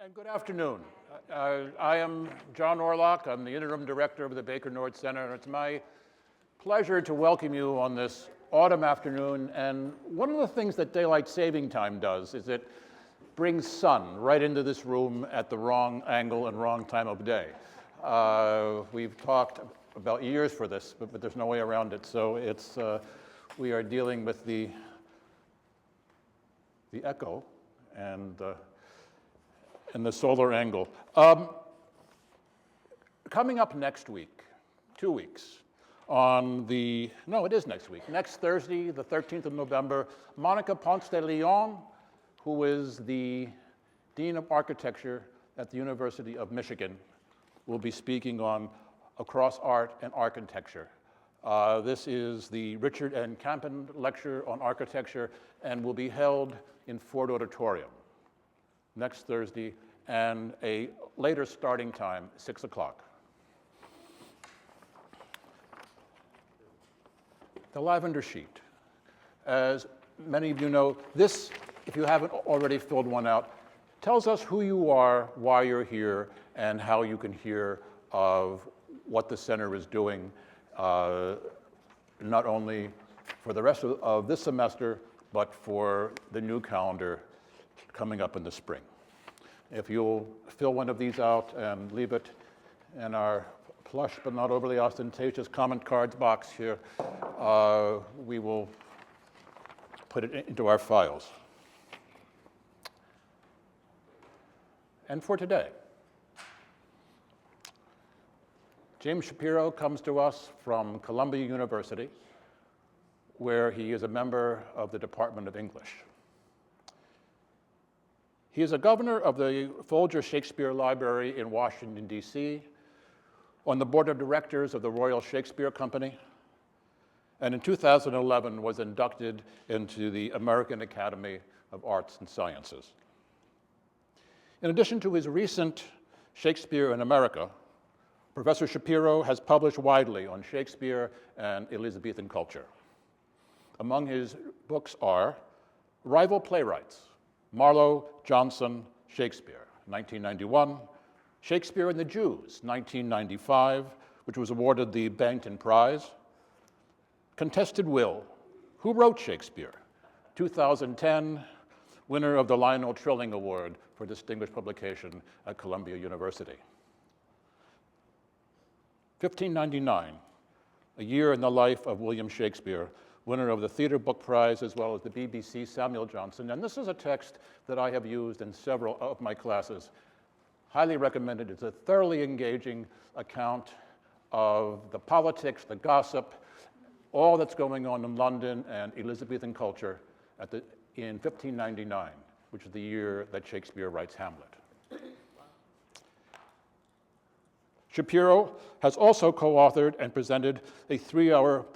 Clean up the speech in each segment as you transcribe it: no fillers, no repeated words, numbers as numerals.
And good afternoon. I am John Orlock. I'm the interim director of the Baker Nord Center, and it's my pleasure to welcome you on this autumn afternoon. And one of the things that daylight saving time does is it brings sun right into this room at the wrong angle and wrong time of day. We've talked about years for this, but there's no way around it. So it's we are dealing with the echo and the solar angle. Coming up next week, 2 weeks, it is next week, next Thursday, the 13th of November, Monica Ponce de Leon, who is the Dean of Architecture at the University of Michigan, will be speaking on Across Art and Architecture. This is the Richard N. Campen Lecture on Architecture and will be held in Ford Auditorium next Thursday, and a later starting time, 6 o'clock. The Lavender Sheet. As many of you know, this, if you haven't already filled one out, tells us who you are, why you're here, and how you can hear of what the center is doing, not only for the rest of this semester, but for the new calendar coming up in the spring. If you'll fill one of these out and leave it in our plush but not overly ostentatious comment cards box here, we will put it into our files. And for today, James Shapiro comes to us from Columbia University, where he is a member of the Department of English. He is a governor of the Folger Shakespeare Library in Washington, D.C., on the board of directors of the Royal Shakespeare Company, and in 2011 was inducted into the American Academy of Arts and Sciences. In addition to his recent Shakespeare in America, Professor Shapiro has published widely on Shakespeare and Elizabethan culture. Among his books are Rival Playwrights, Marlowe, Johnson, Shakespeare, 1991, Shakespeare and the Jews, 1995, which was awarded the Bennington Prize, Contested Will, Who Wrote Shakespeare, 2010, winner of the Lionel Trilling Award for Distinguished Publication at Columbia University. 1599, A Year in the Life of William Shakespeare, winner of the Theatre Book Prize as well as the BBC Samuel Johnson. And this is a text that I have used in several of my classes. Highly recommended. It's a thoroughly engaging account of the politics, the gossip, all that's going on in London and Elizabethan culture in 1599, which is the year that Shakespeare writes Hamlet. Shapiro has also co-authored and presented a 3-hour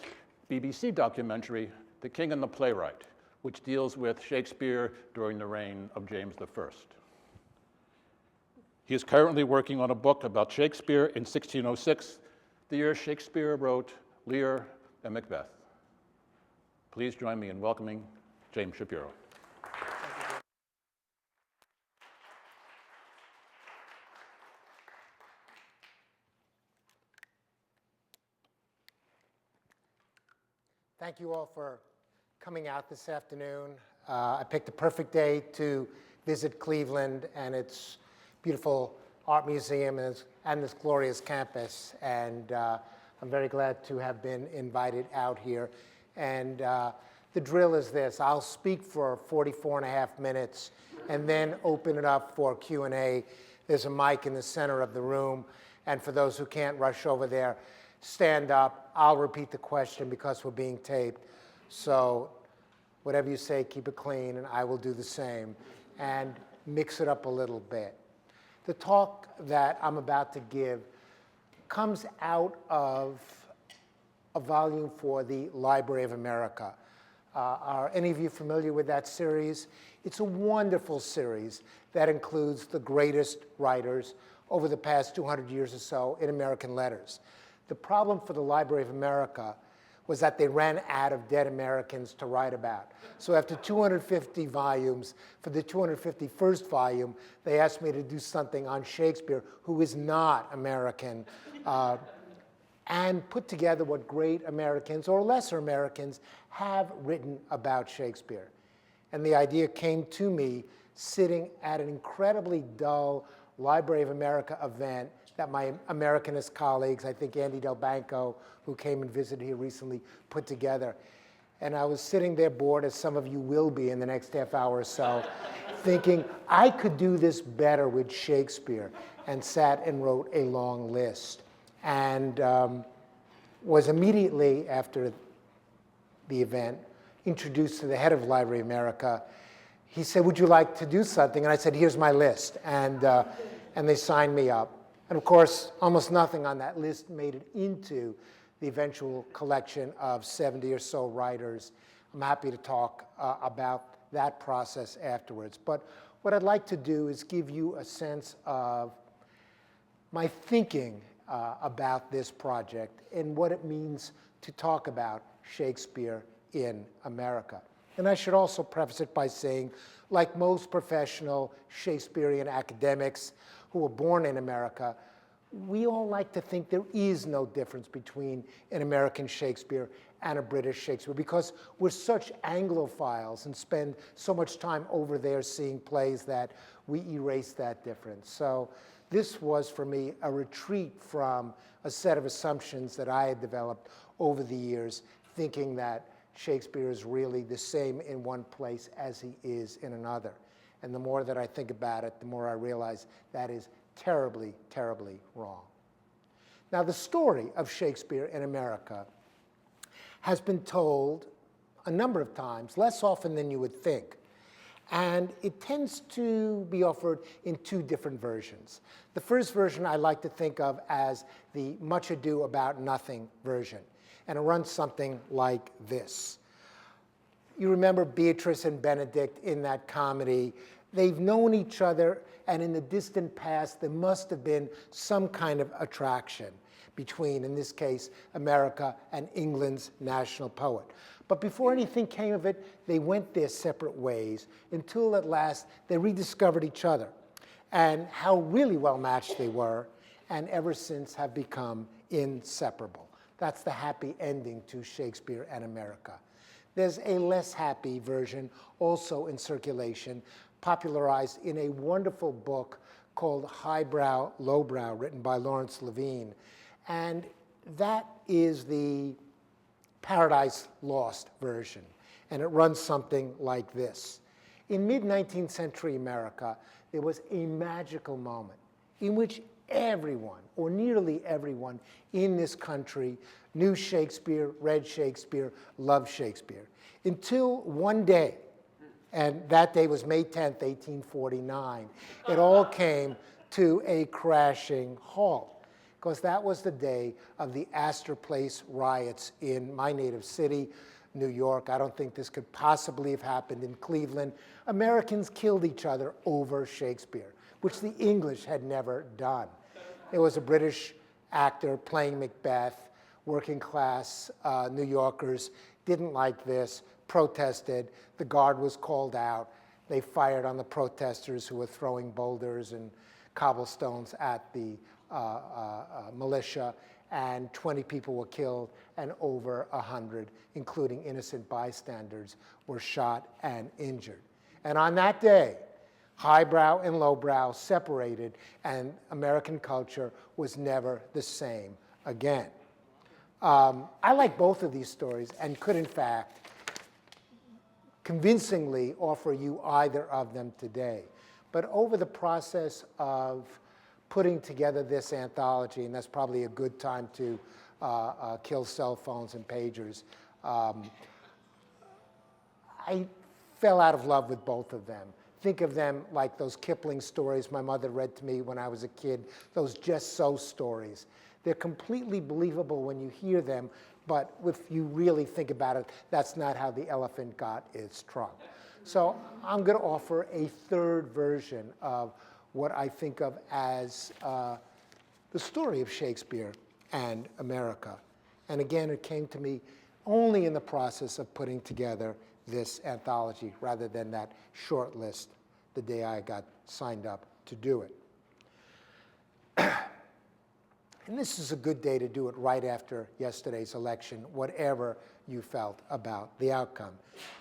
BBC documentary, The King and the Playwright, which deals with Shakespeare during the reign of James I. He is currently working on a book about Shakespeare in 1606, the year Shakespeare wrote Lear and Macbeth. Please join me in welcoming James Shapiro. Thank you all for coming out this afternoon. I picked the perfect day to visit Cleveland and its beautiful art museum and this glorious campus. And I'm very glad to have been invited out here. And the drill is this. I'll speak for 44 and a half minutes and then open it up for Q&A. There's a mic in the center of the room. And for those who can't rush over there, stand up. I'll repeat the question because we're being taped. So whatever you say, keep it clean, and I will do the same. And mix it up a little bit. The talk that I'm about to give comes out of a volume for the Library of America. Are any of you familiar with that series? It's a wonderful series that includes the greatest writers over the past 200 years or so in American letters. The problem for the Library of America was that they ran out of dead Americans to write about. So after 250 volumes, for the 251st volume, they asked me to do something on Shakespeare, who is not American, and put together what great Americans or lesser Americans have written about Shakespeare. And the idea came to me sitting at an incredibly dull Library of America event that my Americanist colleagues, I think Andy Del Banco, who came and visited here recently, put together. And I was sitting there bored, as some of you will be in the next half hour or so, thinking, I could do this better with Shakespeare, and sat and wrote a long list. And was immediately after the event introduced to the head of Library of America. He said, would you like to do something? And I said, here's my list. And they signed me up. And of course, almost nothing on that list made it into the eventual collection of 70 or so writers. I'm happy to talk about that process afterwards. But what I'd like to do is give you a sense of my thinking about this project and what it means to talk about Shakespeare in America. And I should also preface it by saying, like most professional Shakespearean academics who were born in America, we all like to think there is no difference between an American Shakespeare and a British Shakespeare, because we're such Anglophiles and spend so much time over there seeing plays that we erase that difference. So this was, for me, a retreat from a set of assumptions that I had developed over the years, thinking that Shakespeare is really the same in one place as he is in another. And the more that I think about it, the more I realize that is terribly, terribly wrong. Now, the story of Shakespeare in America has been told a number of times, less often than you would think. And it tends to be offered in two different versions. The first version I like to think of as the Much Ado About Nothing version. And it runs something like this. You remember Beatrice and Benedict in that comedy. They've known each other, and in the distant past, there must have been some kind of attraction between, in this case, America and England's national poet. But before anything came of it, they went their separate ways until at last they rediscovered each other and how really well matched they were, and ever since have become inseparable. That's the happy ending to Shakespeare and America. There's a less happy version also in circulation, popularized in a wonderful book called Highbrow, Lowbrow, written by Lawrence Levine. And that is the Paradise Lost version. And it runs something like this. In mid-19th century America, there was a magical moment in which everyone, or nearly everyone, in this country knew Shakespeare, read Shakespeare, loved Shakespeare. Until one day, and that day was May 10th, 1849, it all came to a crashing halt, because that was the day of the Astor Place riots in my native city, New York. I don't think this could possibly have happened in Cleveland. Americans killed each other over Shakespeare, which the English had never done. There was a British actor playing Macbeth. Working class New Yorkers didn't like this, protested. The guard was called out. They fired on the protesters who were throwing boulders and cobblestones at the militia, and 20 people were killed, and over 100, including innocent bystanders, were shot and injured. And on that day, highbrow and lowbrow separated, and American culture was never the same again. I like both of these stories and could, in fact, convincingly offer you either of them today. But over the process of putting together this anthology, and that's probably a good time to kill cell phones and pagers, I fell out of love with both of them. Think of them like those Kipling stories my mother read to me when I was a kid, those just so stories. They're completely believable when you hear them, but if you really think about it, that's not how the elephant got its trunk. So I'm going to offer a third version of what I think of as the story of Shakespeare and America. And again, it came to me only in the process of putting together this anthology rather than that short list the day I got signed up to do it. And this is a good day to do it right after yesterday's election, whatever you felt about the outcome.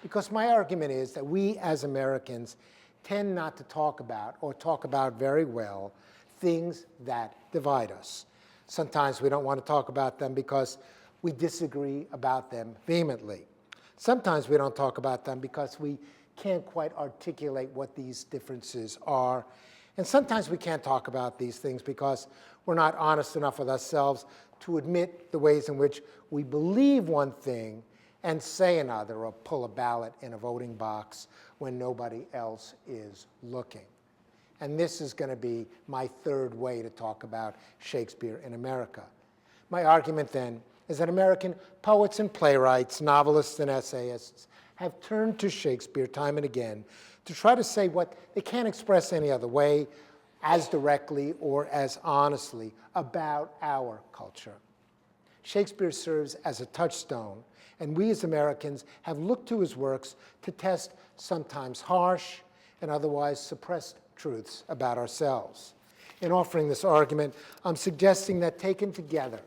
Because my argument is that we as Americans tend not to talk about, or talk about very well, things that divide us. Sometimes we don't want to talk about them because we disagree about them vehemently. Sometimes we don't talk about them because we can't quite articulate what these differences are. And sometimes we can't talk about these things because we're not honest enough with ourselves to admit the ways in which we believe one thing and say another, or pull a ballot in a voting box when nobody else is looking. And this is going to be my third way to talk about Shakespeare in America. My argument then is that American poets and playwrights, novelists and essayists have turned to Shakespeare time and again to try to say what they can't express any other way, as directly or as honestly, about our culture. Shakespeare serves as a touchstone, and we as Americans have looked to his works to test sometimes harsh and otherwise suppressed truths about ourselves. In offering this argument, I'm suggesting that taken together,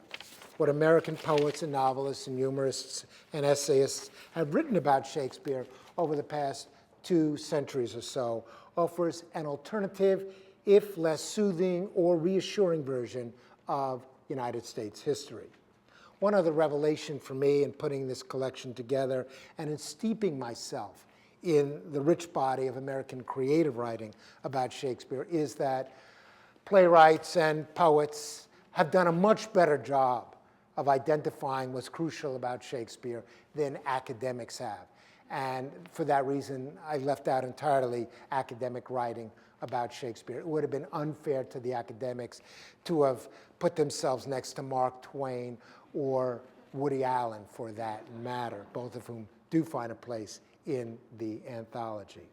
what American poets and novelists and humorists and essayists have written about Shakespeare over the past 2 centuries or so offers an alternative, if less soothing or reassuring version of United States history. One other revelation for me in putting this collection together and in steeping myself in the rich body of American creative writing about Shakespeare is that playwrights and poets have done a much better job of identifying what's crucial about Shakespeare than academics have. And for that reason, I left out entirely academic writing about Shakespeare. It would have been unfair to the academics to have put themselves next to Mark Twain or Woody Allen, for that matter, both of whom do find a place in the anthology.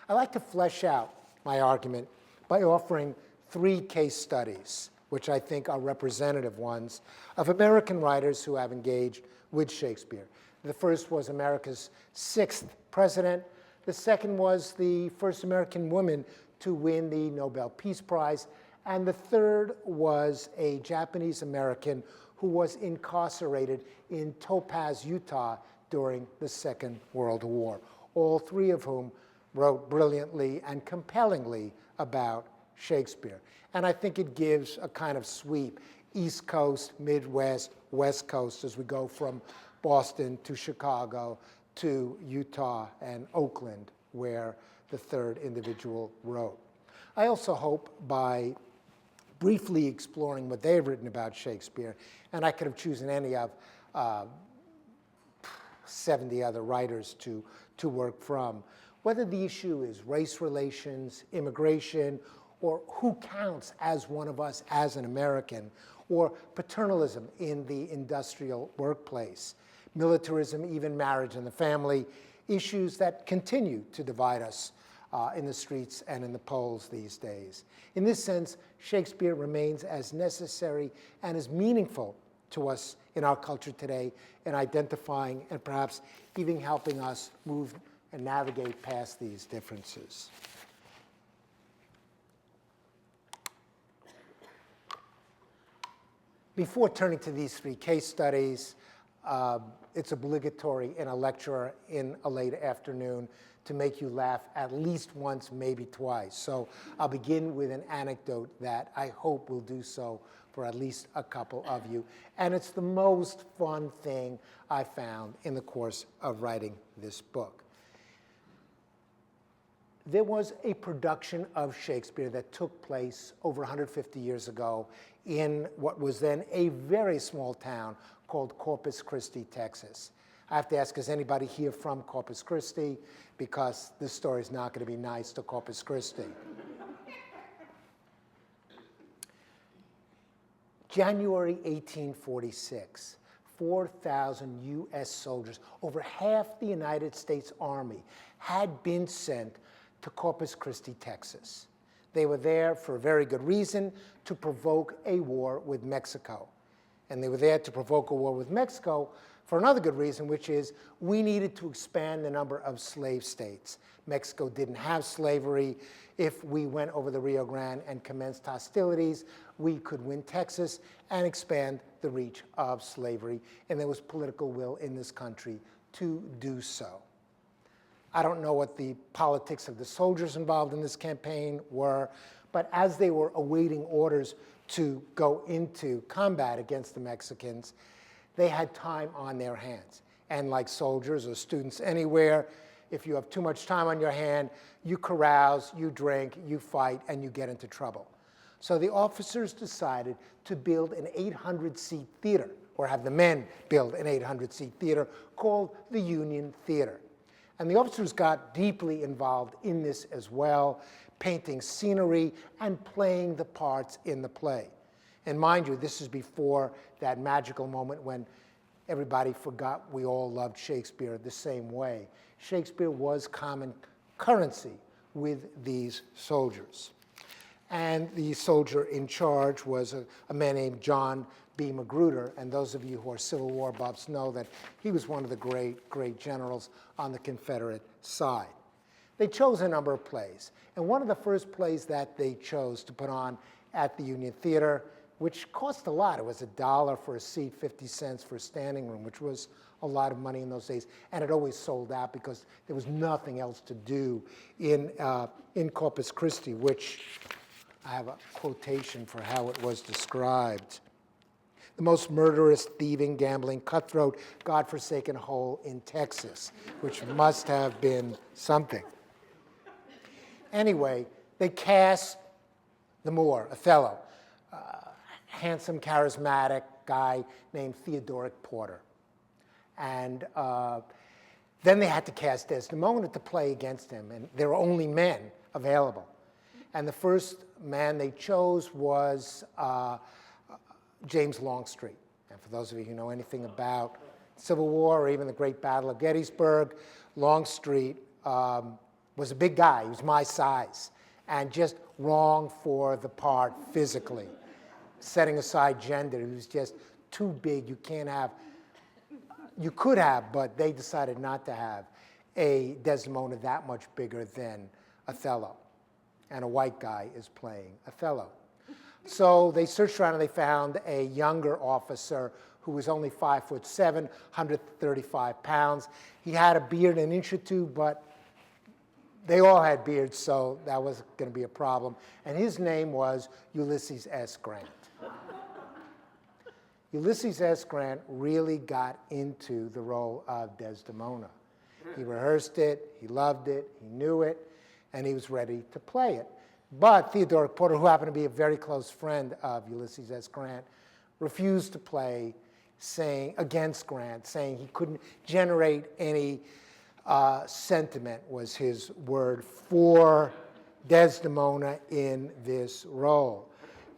I like to flesh out my argument by offering 3 case studies, which I think are representative ones, of American writers who have engaged with Shakespeare. The first was America's 6th president. The second was the first American woman to win the Nobel Peace Prize. And the third was a Japanese American who was incarcerated in Topaz, Utah during the Second World War, all 3 of whom wrote brilliantly and compellingly about Shakespeare. And I think it gives a kind of sweep, East Coast, Midwest, West Coast, as we go from Boston to Chicago to Utah and Oakland, where the third individual wrote. I also hope by briefly exploring what they've written about Shakespeare, and I could have chosen any of 70 other writers to work from, whether the issue is race relations, immigration, or who counts as one of us as an American, or paternalism in the industrial workplace, militarism, even marriage and the family, issues that continue to divide us in the streets and in the polls these days. In this sense, Shakespeare remains as necessary and as meaningful to us in our culture today in identifying and perhaps even helping us move and navigate past these differences. Before turning to these 3 case studies, it's obligatory in a lecture in a late afternoon to make you laugh at least once, maybe twice. So I'll begin with an anecdote that I hope will do so for at least a couple of you. And it's the most fun thing I found in the course of writing this book. There was a production of Shakespeare that took place over 150 years ago in what was then a very small town called Corpus Christi, Texas. I have to ask, is anybody here from Corpus Christi? Because this story is not going to be nice to Corpus Christi. January 1846, 4,000 U.S. soldiers, over half the United States Army, had been sent to Corpus Christi, Texas. They were there for a very good reason, to provoke a war with Mexico. And they were there to provoke a war with Mexico for another good reason, which is we needed to expand the number of slave states. Mexico didn't have slavery. If we went over the Rio Grande and commenced hostilities, we could win Texas and expand the reach of slavery. And there was political will in this country to do so. I don't know what the politics of the soldiers involved in this campaign were, but as they were awaiting orders to go into combat against the Mexicans, they had time on their hands. And like soldiers or students anywhere, if you have too much time on your hand, you carouse, you drink, you fight, and you get into trouble. So the officers decided to build an 800-seat theater, or have the men build an 800-seat theater called the Union Theater. And the officers got deeply involved in this as well, painting scenery and playing the parts in the play. And mind you, this is before that magical moment when everybody forgot we all loved Shakespeare the same way. Shakespeare was common currency with these soldiers. And the soldier in charge was a man named John B. Magruder, and those of you who are Civil War buffs know that he was one of the great generals on the Confederate side. They chose a number of plays, and one of the first plays that they chose to put on at the Union Theater, which cost a lot. It was $1 for a seat, 50 cents for a standing room, which was a lot of money in those days, and it always sold out because there was nothing else to do in Corpus Christi, which I have a quotation for how it was described. The most murderous, thieving, gambling, cutthroat, godforsaken hole in Texas, which must have been something. Anyway, they cast the Moor, Othello, handsome, charismatic guy named Theodoric Porter. And then they had to cast Desdemona to play against him, and there were only men available. And the first man they chose was James Longstreet. And for those of you who know anything about Civil War or even the Great Battle of Gettysburg, Longstreet was a big guy. He was my size and just wrong for the part physically. Setting aside gender, he was just too big. You can't have, you could have, but they decided not to have a Desdemona that much bigger than Othello. And a white guy is playing Othello. So they searched around and they found a younger officer who was only 5'7", 135 pounds. He had a beard an inch or two, but they all had beards, so that wasn't going to be a problem. And his name was Ulysses S. Grant. Ulysses S. Grant really got into the role of Desdemona. He rehearsed it, he loved it, he knew it, and he was ready to play it. But Theodoric Porter, who happened to be a very close friend of Ulysses S. Grant, refused to play against Grant, saying he couldn't generate any sentiment, was his word, for Desdemona in this role.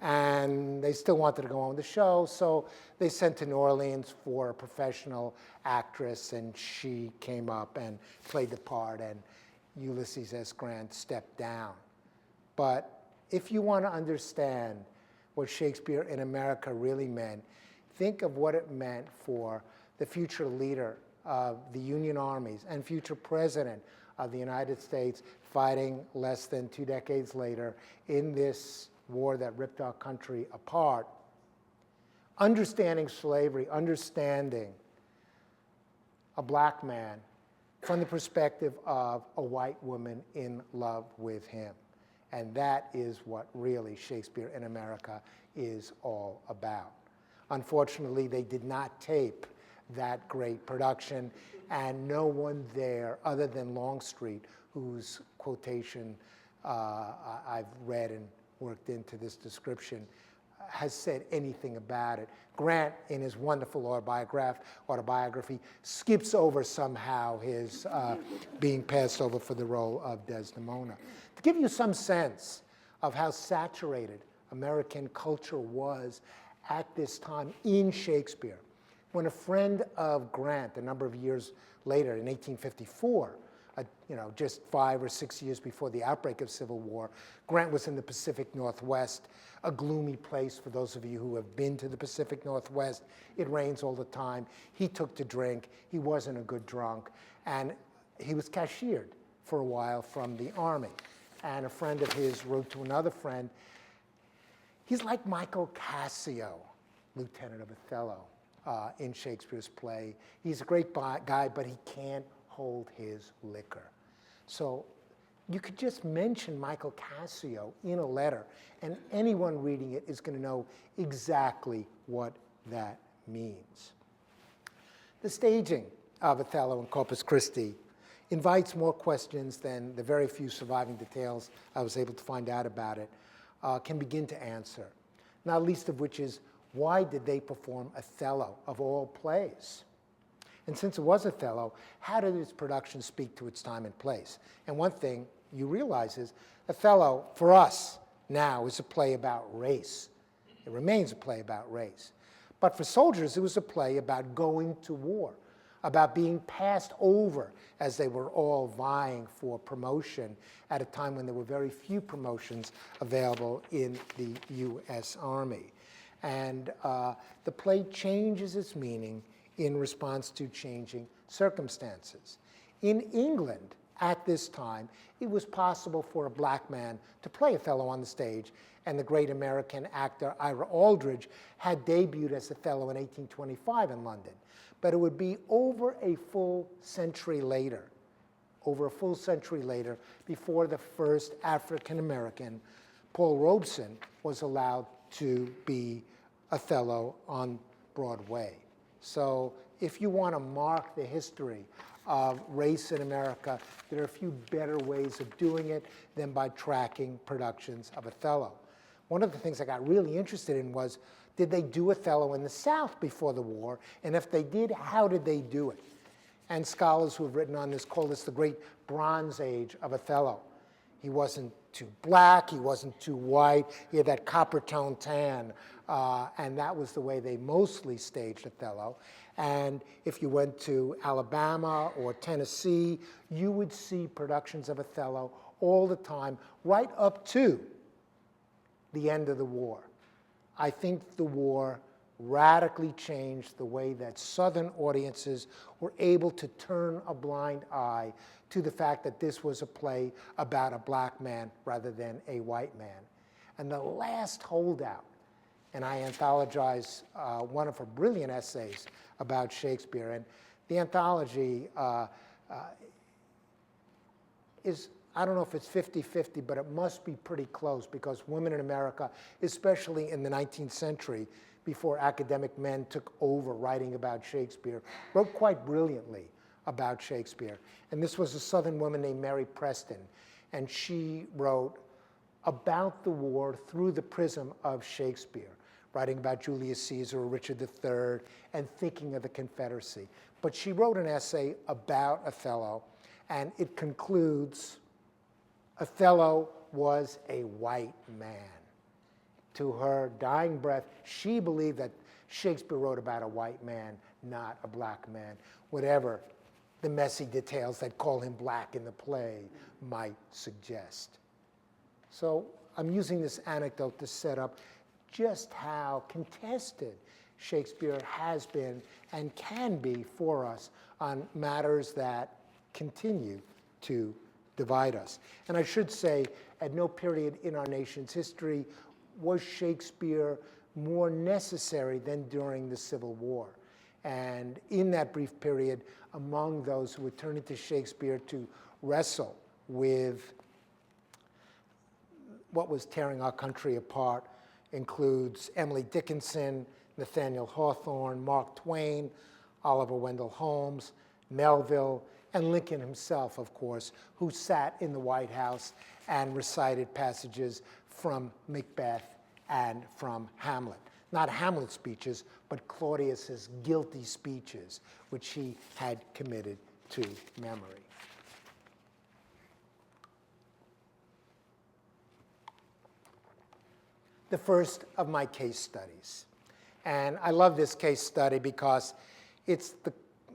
And they still wanted to go on with the show, so they sent to New Orleans for a professional actress, and she came up and played the part, and Ulysses S. Grant stepped down. But if you want to understand what Shakespeare in America really meant, think of what it meant for the future leader of the Union armies and future president of the United States, fighting less than 2 decades later in this war that ripped our country apart. Understanding slavery, understanding a black man from the perspective of a white woman in love with him. And that is what really Shakespeare in America is all about. Unfortunately, they did not tape that great production, and no one there other than Longstreet, whose quotation I've read and worked into this description, has said anything about it. Grant, in his wonderful autobiography, skips over somehow his being passed over for the role of Desdemona. To give you some sense of how saturated American culture was at this time in Shakespeare, when a friend of Grant, a number of years later, in 1854, just 5 or 6 years before the outbreak of Civil War. Grant was in the Pacific Northwest, a gloomy place for those of you who have been to the Pacific Northwest. It rains all the time. He took to drink. He wasn't a good drunk. And he was cashiered for a while from the Army. And a friend of his wrote to another friend, he's like Michael Cassio, Lieutenant of Othello, in Shakespeare's play. He's a great guy, but he can't hold his liquor. So you could just mention Michael Cassio in a letter, and anyone reading it is going to know exactly what that means. The staging of Othello in Corpus Christi invites more questions than the very few surviving details I was able to find out about it can begin to answer, not least of which is, why did they perform Othello of all plays? And since it was Othello, how did its production speak to its time and place? And one thing you realize is Othello, for us now, is a play about race. It remains a play about race. But for soldiers, it was a play about going to war, about being passed over as they were all vying for promotion at a time when there were very few promotions available in the U.S. Army. And the play changes its meaning in response to changing circumstances. In England, at this time, it was possible for a black man to play Othello on the stage, and the great American actor Ira Aldridge had debuted as Othello in 1825 in London. But it would be over a full century later, before the first African-American, Paul Robeson, was allowed to be Othello on Broadway. So if you want to mark the history of race in America, there are a few better ways of doing it than by tracking productions of Othello. One of the things I got really interested in was, did they do Othello in the South before the war? And if they did, how did they do it? And scholars who have written on this call this the great Bronze Age of Othello. He wasn't too black, he wasn't too white, he had that copper tone tan, and that was the way they mostly staged Othello. And if you went to Alabama or Tennessee, you would see productions of Othello all the time, right up to the end of the war. I think the war radically changed the way that Southern audiences were able to turn a blind eye to the fact that this was a play about a black man rather than a white man. And the last holdout, and I anthologize one of her brilliant essays about Shakespeare, and the anthology is, I don't know if it's 50-50, but it must be pretty close, because women in America, especially in the 19th century, before academic men took over writing about Shakespeare, wrote quite brilliantly about Shakespeare. And this was a Southern woman named Mary Preston, and she wrote about the war through the prism of Shakespeare, writing about Julius Caesar or Richard III and thinking of the Confederacy. But she wrote an essay about Othello, and it concludes, Othello was a white man. To her dying breath, she believed that Shakespeare wrote about a white man, not a black man, whatever the messy details that call him black in the play might suggest. So I'm using this anecdote to set up just how contested Shakespeare has been and can be for us on matters that continue to divide us. And I should say, at no period in our nation's history was Shakespeare more necessary than during the Civil War. And in that brief period, among those who would turn to Shakespeare to wrestle with what was tearing our country apart includes Emily Dickinson, Nathaniel Hawthorne, Mark Twain, Oliver Wendell Holmes, Melville, and Lincoln himself, of course, who sat in the White House and recited passages from Macbeth and from Hamlet. Not Hamlet's speeches, but Claudius's guilty speeches, which he had committed to memory. The first of my case studies. And I love this case study because it's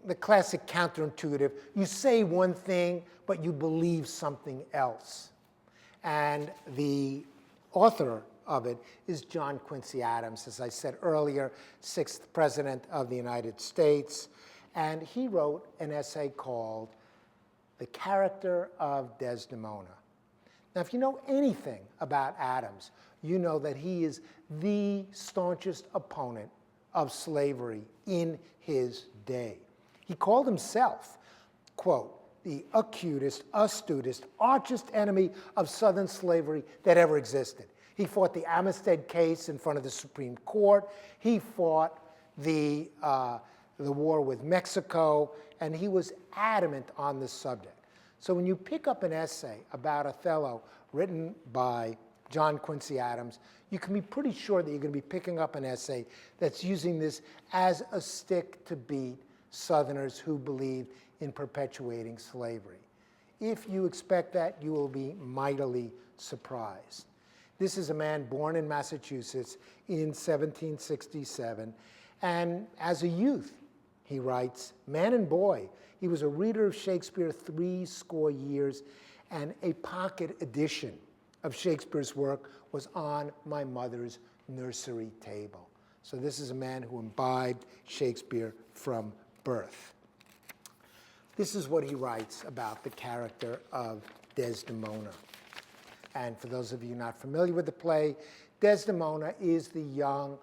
the classic counterintuitive. You say one thing, but you believe something else. And the author of it is John Quincy Adams, as I said earlier, 6th President of the United States. And he wrote an essay called The Character of Desdemona. Now, if you know anything about Adams, you know that he is the staunchest opponent of slavery in his day. He called himself, quote, the acutest, astutest, archest enemy of Southern slavery that ever existed. He fought the Amistad case in front of the Supreme Court. He fought the war with Mexico, and he was adamant on this subject. So when you pick up an essay about Othello written by John Quincy Adams, you can be pretty sure that you're going to be picking up an essay that's using this as a stick to beat Southerners who believe in perpetuating slavery. If you expect that, you will be mightily surprised. This is a man born in Massachusetts in 1767, and as a youth, he writes, man and boy, he was a reader of Shakespeare 80 years, and a pocket edition of Shakespeare's work was on my mother's nursery table. So this is a man who imbibed Shakespeare from birth. This is what he writes about the character of Desdemona. And for those of you not familiar with the play, Desdemona is the young,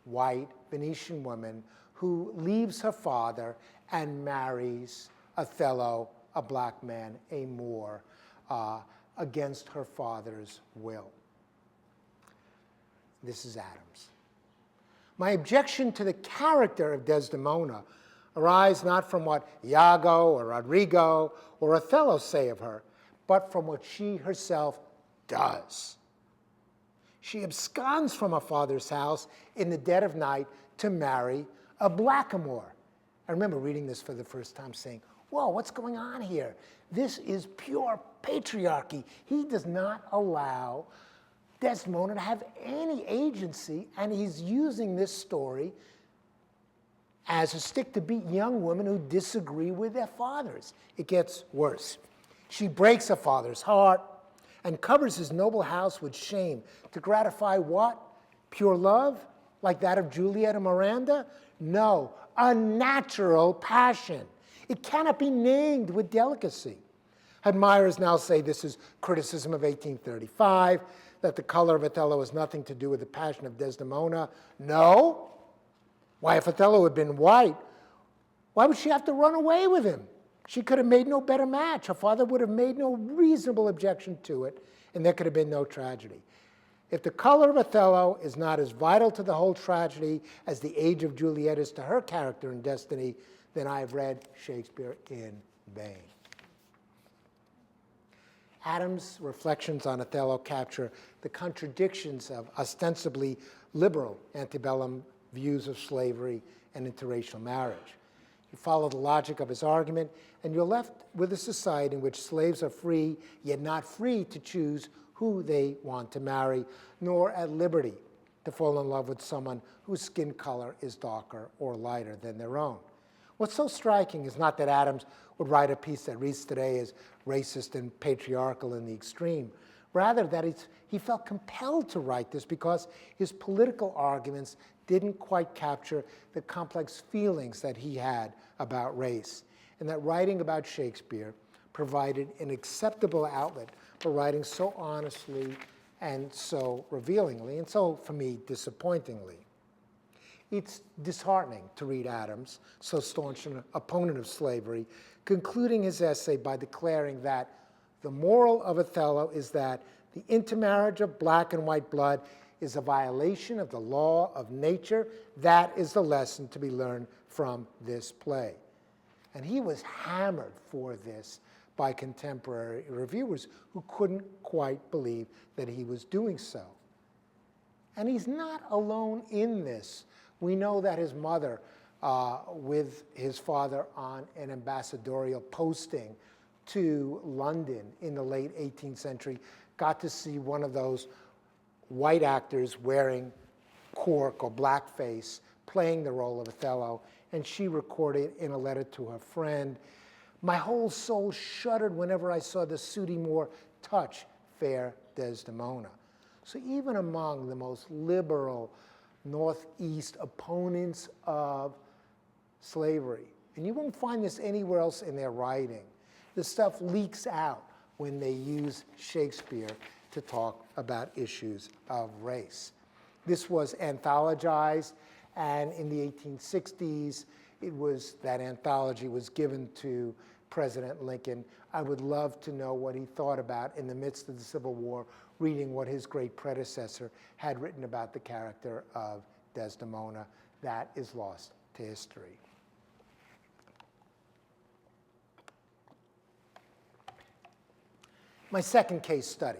white Venetian woman who leaves her father and marries Othello, a black man, a Moor, against her father's will. This is Addams. My objection to the character of Desdemona arises not from what Iago or Rodrigo or Othello say of her, but from what she herself does. She absconds from her father's house in the dead of night to marry a blackamoor. I remember reading this for the first time saying, whoa, what's going on here? This is pure patriarchy. He does not allow Desdemona to have any agency, and he's using this story as a stick to beat young women who disagree with their fathers. It gets worse. She breaks her father's heart and covers his noble house with shame to gratify what? Pure love, like that of Juliet and Miranda? No, unnatural passion. It cannot be named with delicacy. Admirers now say this is criticism of 1835, that the color of Othello has nothing to do with the passion of Desdemona. No. Why, if Othello had been white, why would she have to run away with him? She could have made no better match. Her father would have made no reasonable objection to it, and there could have been no tragedy. If the color of Othello is not as vital to the whole tragedy as the age of Juliet is to her character and destiny, then I have read Shakespeare in vain. Adams' reflections on Othello capture the contradictions of ostensibly liberal antebellum views of slavery and interracial marriage. You follow the logic of his argument, and you're left with a society in which slaves are free, yet not free to choose who they want to marry, nor at liberty to fall in love with someone whose skin color is darker or lighter than their own. What's so striking is not that Addams would write a piece that reads today as racist and patriarchal in the extreme. Rather, that he felt compelled to write this because his political arguments didn't quite capture the complex feelings that he had about race, and that writing about Shakespeare provided an acceptable outlet for writing so honestly and so revealingly, and so, for me, disappointingly. It's disheartening to read Addams, so staunch an opponent of slavery, concluding his essay by declaring that the moral of Othello is that the intermarriage of black and white blood is a violation of the law of nature. That is the lesson to be learned from this play. And he was hammered for this by contemporary reviewers who couldn't quite believe that he was doing so. And he's not alone in this. We know that his mother, with his father on an ambassadorial posting to London in the late 18th century, got to see one of those white actors wearing cork or blackface playing the role of Othello, and she recorded in a letter to her friend, "My whole soul shuddered whenever I saw the Sooty Moor touch fair Desdemona." So even among the most liberal Northeast opponents of slavery, and you won't find this anywhere else in their writing, the stuff leaks out when they use Shakespeare to talk about issues of race. This was anthologized, and in the 1860s, that anthology was given to President Lincoln. I would love to know what he thought about in the midst of the Civil War, reading what his great predecessor had written about the character of Desdemona. That is lost to history. My second case study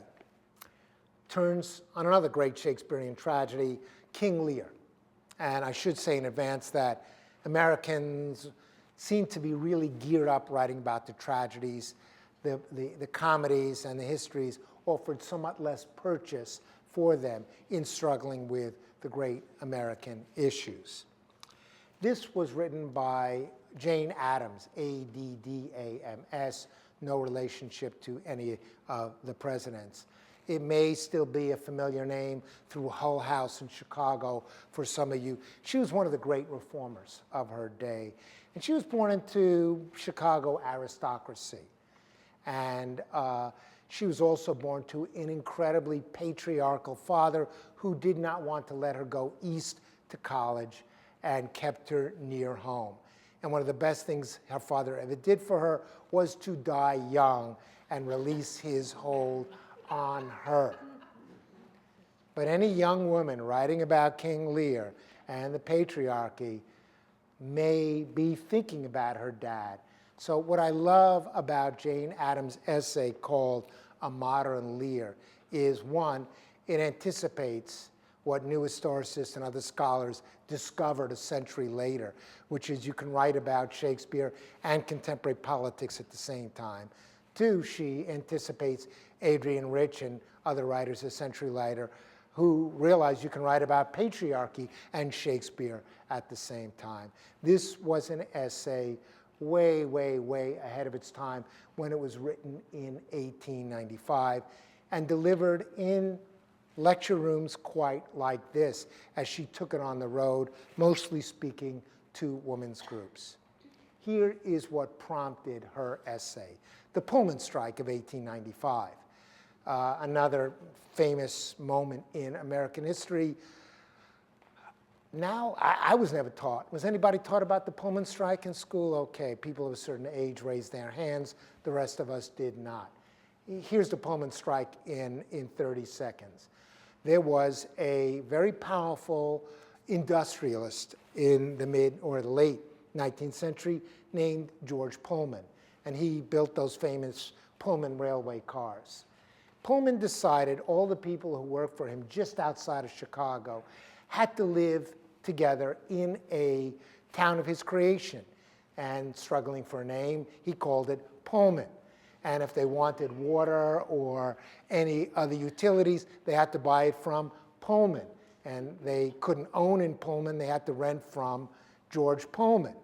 turns on another great Shakespearean tragedy, King Lear. And I should say in advance that Americans seem to be really geared up writing about the tragedies. The comedies and the histories offered somewhat less purchase for them in struggling with the great American issues. This was written by Jane Addams, Addams, no relationship to any of the presidents. It may still be a familiar name through Hull House in Chicago for some of you. She was one of the great reformers of her day. And she was born into Chicago aristocracy. And she was also born to an incredibly patriarchal father who did not want to let her go east to college and kept her near home. And one of the best things her father ever did for her was to die young and release his hold on her. But any young woman writing about King Lear and the patriarchy may be thinking about her dad. So what I love about Jane Addams' essay called A Modern Lear is, one, it anticipates what new historicists and other scholars discovered a century later, which is you can write about Shakespeare and contemporary politics at the same time. Two, she anticipates Adrian Rich and other writers a century later who realized you can write about patriarchy and Shakespeare at the same time. This was an essay way, way, way ahead of its time when it was written in 1895 and delivered in lecture rooms quite like this as she took it on the road, mostly speaking to women's groups. Here is what prompted her essay: the Pullman strike of 1895. Another famous moment in American history. Now, I was never taught. Was anybody taught about the Pullman strike in school? Okay, people of a certain age raised their hands. The rest of us did not. Here's the Pullman strike in 30 seconds. There was a very powerful industrialist in the mid or the late 19th century named George Pullman, and he built those famous Pullman railway cars. Pullman decided all the people who worked for him just outside of Chicago had to live together in a town of his creation. And struggling for a name, he called it Pullman. And if they wanted water or any other utilities, they had to buy it from Pullman. And they couldn't own in Pullman, they had to rent from George Pullman.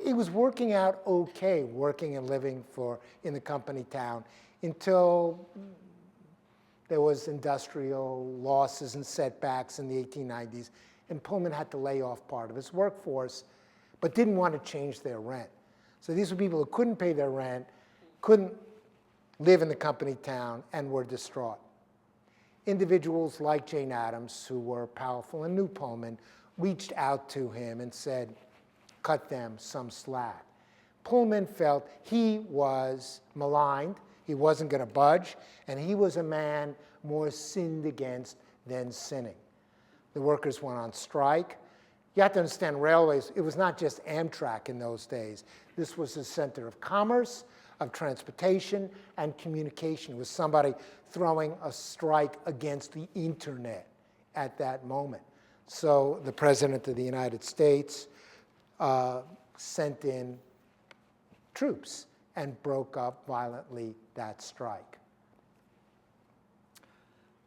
He was working out okay, working and living in the company town, until there was industrial losses and setbacks in the 1890s, and Pullman had to lay off part of his workforce, but didn't want to change their rent. So these were people who couldn't pay their rent, couldn't live in the company town, and were distraught. Individuals like Jane Addams, who were powerful and knew Pullman, reached out to him and said, cut them some slack. Pullman felt he was maligned, he wasn't going to budge, and he was a man more sinned against than sinning. The workers went on strike. You have to understand, railways, it was not just Amtrak in those days. This was the center of commerce, of transportation, and communication. It was somebody throwing a strike against the internet at that moment. So the President of the United States sent in troops and broke up violently that strike.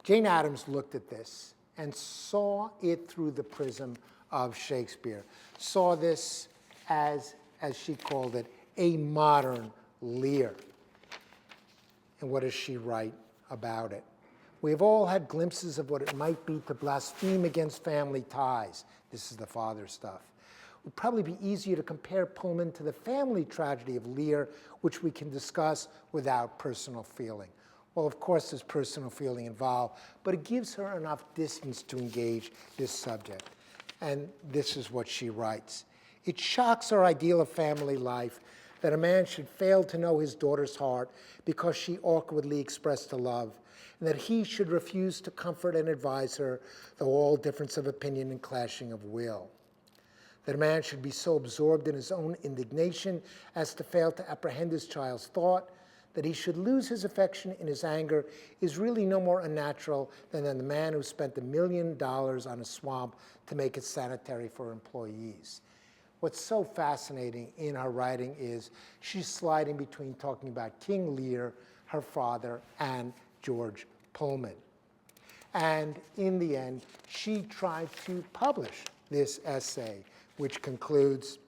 Jane Addams looked at this and saw it through the prism of Shakespeare, saw this as she called it, a modern Lear. And what does she write about it? We have all had glimpses of what it might be to blaspheme against family ties. This is the father stuff. It would probably be easier to compare Pullman to the family tragedy of Lear, which we can discuss without personal feeling. Well, of course, there's personal feeling involved, but it gives her enough distance to engage this subject. And this is what she writes. It shocks our ideal of family life that a man should fail to know his daughter's heart because she awkwardly expressed her love, and that he should refuse to comfort and advise her, though all difference of opinion and clashing of will. That a man should be so absorbed in his own indignation as to fail to apprehend his child's thought, that he should lose his affection in his anger is really no more unnatural than the man who spent $1 million on a swamp to make it sanitary for employees. What's so fascinating in her writing is she's sliding between talking about King Lear, her father, and George Pullman. And in the end, she tried to publish this essay, which concludes,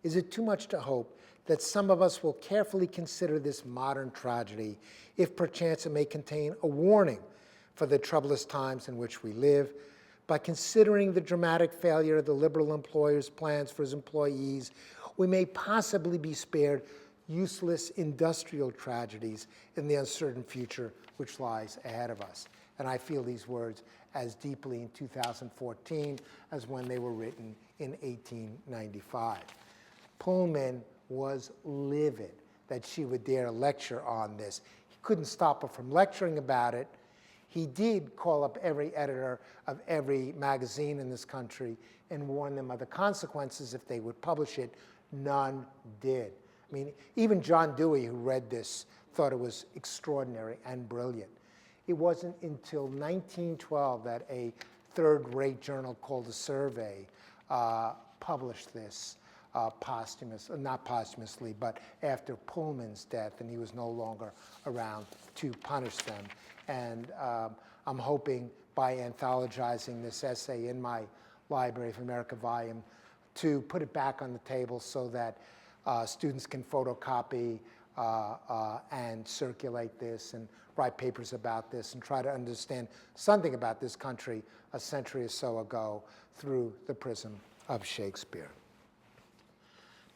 is it too much to hope that some of us will carefully consider this modern tragedy, if perchance it may contain a warning for the troublous times in which we live, by considering the dramatic failure of the liberal employer's plans for his employees, we may possibly be spared useless industrial tragedies in the uncertain future which lies ahead of us. And I feel these words as deeply in 2014 as when they were written in 1895. Pullman was livid that she would dare lecture on this. He couldn't stop her from lecturing about it. He did call up every editor of every magazine in this country and warn them of the consequences if they would publish it. None did. I mean, even John Dewey, who read this, thought it was extraordinary and brilliant. It wasn't until 1912 that a third-rate journal called The Survey published this not posthumously, but after Pullman's death, and he was no longer around to punish them. And I'm hoping by anthologizing this essay in my Library of America volume to put it back on the table so that students can photocopy and circulate this and write papers about this and try to understand something about this country a century or so ago through the prism of Shakespeare.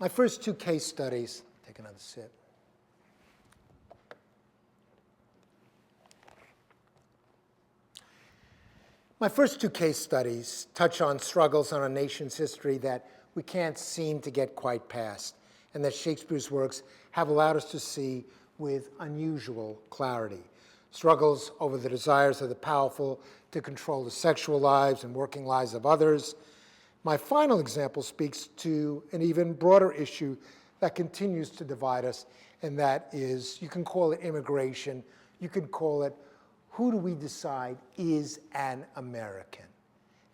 My first two case studies, take another sip. My first two case studies touch on struggles on our nation's history that we can't seem to get quite past, and that Shakespeare's works have allowed us to see with unusual clarity. Struggles over the desires of the powerful to control the sexual lives and working lives of others. My final example speaks to an even broader issue that continues to divide us, and that is, you can call it immigration, you can call it, who do we decide is an American?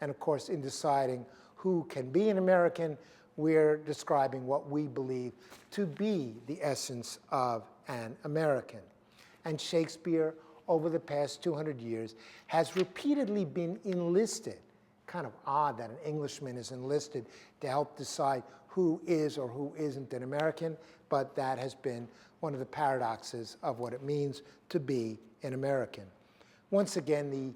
And of course, in deciding who can be an American, we're describing what we believe to be the essence of an American. And Shakespeare, over the past 200 years, has repeatedly been enlisted. Kind of odd that an Englishman is enlisted to help decide who is or who isn't an American, but that has been one of the paradoxes of what it means to be an American. Once again, the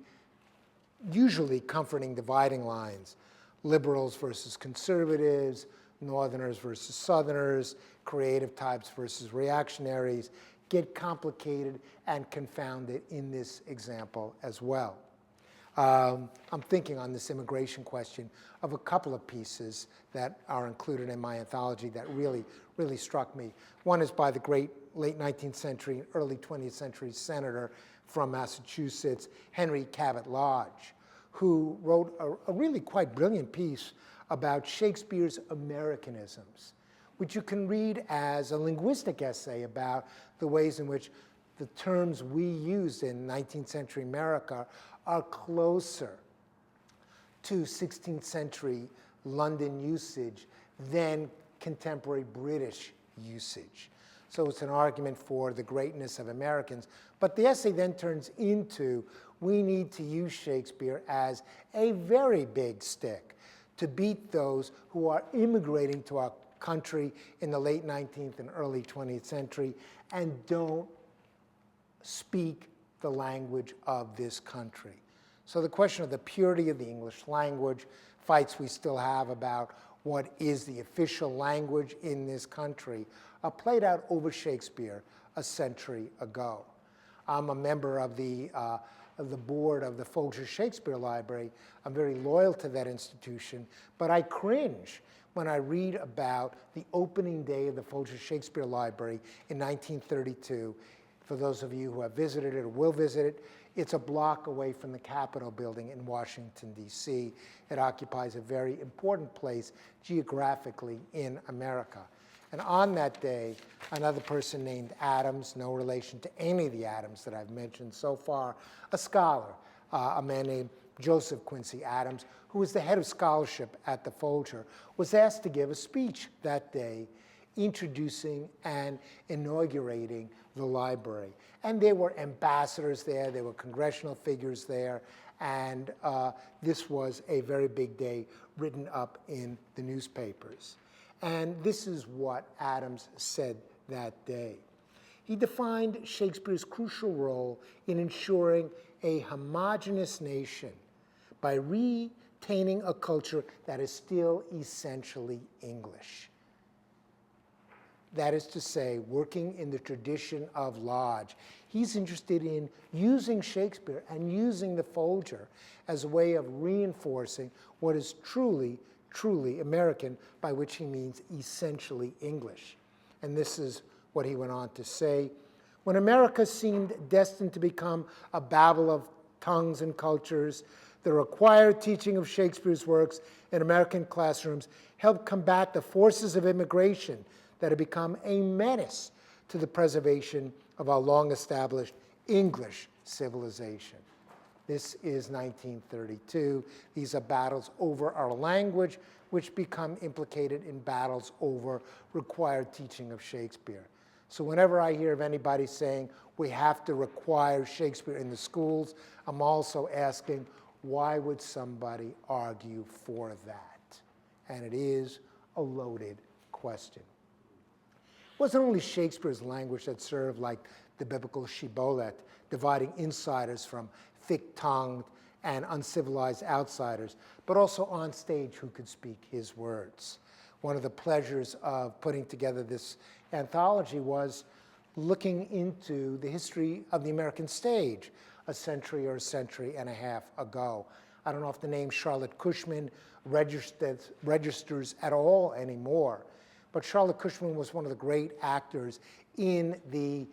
usually comforting dividing lines, liberals versus conservatives, Northerners versus Southerners, creative types versus reactionaries, get complicated and confounded in this example as well. I'm thinking on this immigration question of a couple of pieces that are included in my anthology that really struck me. One is by the great late 19th century, early 20th century senator from Massachusetts, Henry Cabot Lodge, who wrote a really quite brilliant piece about Shakespeare's Americanisms, which you can read as a linguistic essay about the ways in which the terms we use in 19th century America are closer to 16th century London usage than contemporary British usage. So it's an argument for the greatness of Americans. But the essay then turns into, we need to use Shakespeare as a very big stick to beat those who are immigrating to our country in the late 19th and early 20th century and don't speak the language of this country. So the question of the purity of the English language, fights we still have about what is the official language in this country, played out over Shakespeare a century ago. I'm a member of the board of the Folger Shakespeare Library. I'm very loyal to that institution, but I cringe when I read about the opening day of the Folger Shakespeare Library in 1932. For those of you who have visited it or will visit it, it's a block away from the Capitol building in Washington, D.C. It occupies a very important place geographically in America. And on that day, another person named Addams, no relation to any of the Addams that I've mentioned so far, a scholar, a man named Joseph Quincy Adams, who was the head of scholarship at the Folger, was asked to give a speech that day introducing and inaugurating the library. And there were ambassadors there, there were congressional figures there, and this was a very big day written up in the newspapers. And this is what Addams said that day. He defined Shakespeare's crucial role in ensuring a homogeneous nation by retaining a culture that is still essentially English. That is to say, working in the tradition of Lodge. He's interested in using Shakespeare and using the Folger as a way of reinforcing what is truly American, by which he means essentially English. And this is what he went on to say. When America seemed destined to become a babel of tongues and cultures, the required teaching of Shakespeare's works in American classrooms helped combat the forces of immigration that had become a menace to the preservation of our long-established English civilization. This is 1932. These are battles over our language, which become implicated in battles over required teaching of Shakespeare. So whenever I hear of anybody saying we have to require Shakespeare in the schools, I'm also asking, why would somebody argue for that? And it is a loaded question. It wasn't only Shakespeare's language that served like the biblical shibboleth, dividing insiders from thick-tongued and uncivilized outsiders, but also on stage who could speak his words. One of the pleasures of putting together this anthology was looking into the history of the American stage a century or a century and a half ago. I don't know if the name Charlotte Cushman registers at all anymore, but Charlotte Cushman was one of the great actors in the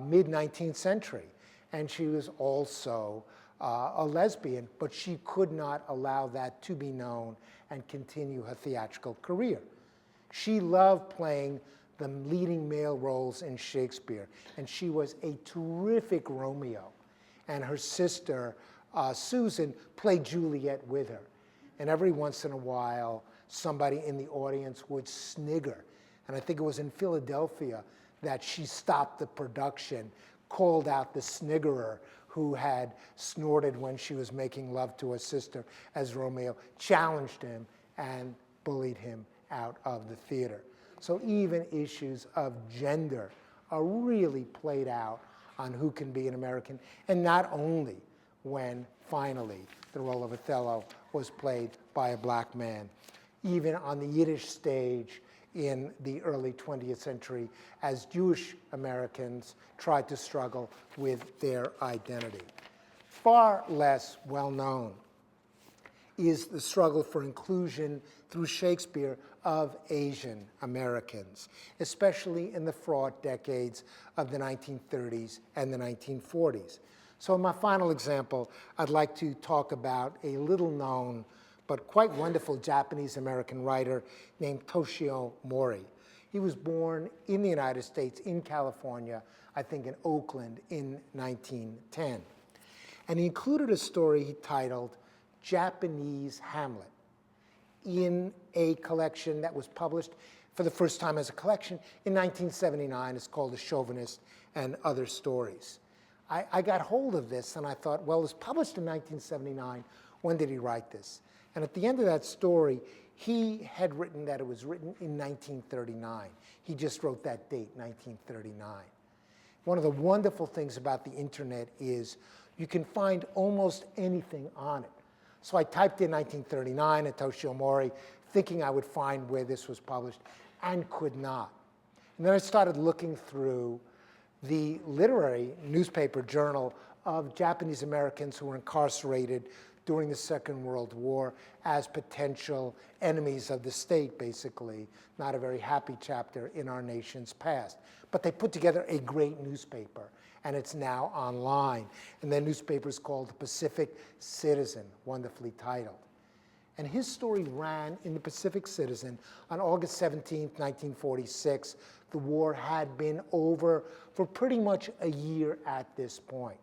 mid-19th century. And she was also a lesbian, but she could not allow that to be known and continue her theatrical career. She loved playing the leading male roles in Shakespeare, and she was a terrific Romeo. And her sister, Susan, played Juliet with her. And every once in a while, somebody in the audience would snigger. And I think it was in Philadelphia that she stopped the production, called out the sniggerer who had snorted when she was making love to her sister as Romeo, challenged him and bullied him out of the theater. So even issues of gender are really played out on who can be an American, and not only when finally the role of Othello was played by a black man. Even on the Yiddish stage in the early 20th century, as Jewish Americans tried to struggle with their identity. Far less well known is the struggle for inclusion through Shakespeare of Asian Americans, especially in the fraught decades of the 1930s and the 1940s. So in my final example, I'd like to talk about a little-known but quite wonderful Japanese-American writer named Toshio Mori. He was born in the United States, in California, I think in Oakland, in 1910. And he included a story he titled Japanese Hamlet in a collection that was published for the first time as a collection in 1979. It's called The Chauvinist and Other Stories. I got hold of this and I thought, well, it was published in 1979. When did he write this? And at the end of that story, he had written that it was written in 1939. He just wrote that date, 1939. One of the wonderful things about the internet is you can find almost anything on it. So I typed in 1939 and Toshio Mori, thinking I would find where this was published, and could not. And then I started looking through the literary newspaper journal of Japanese Americans who were incarcerated during the Second World War as potential enemies of the state, basically. Not a very happy chapter in our nation's past. But they put together a great newspaper, and it's now online. And the newspaper is called The Pacific Citizen, wonderfully titled. And his story ran in the Pacific Citizen on August 17, 1946. The war had been over for pretty much a year at this point.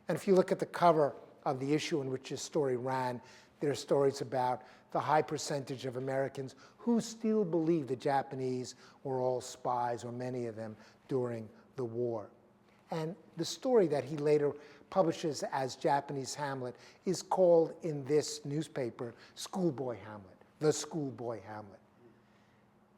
And if you look at the cover of the issue in which his story ran, there are stories about the high percentage of Americans who still believe the Japanese were all spies, or many of them, during the war. And the story that he later publishes as Japanese Hamlet is called in this newspaper Schoolboy Hamlet, the Schoolboy Hamlet.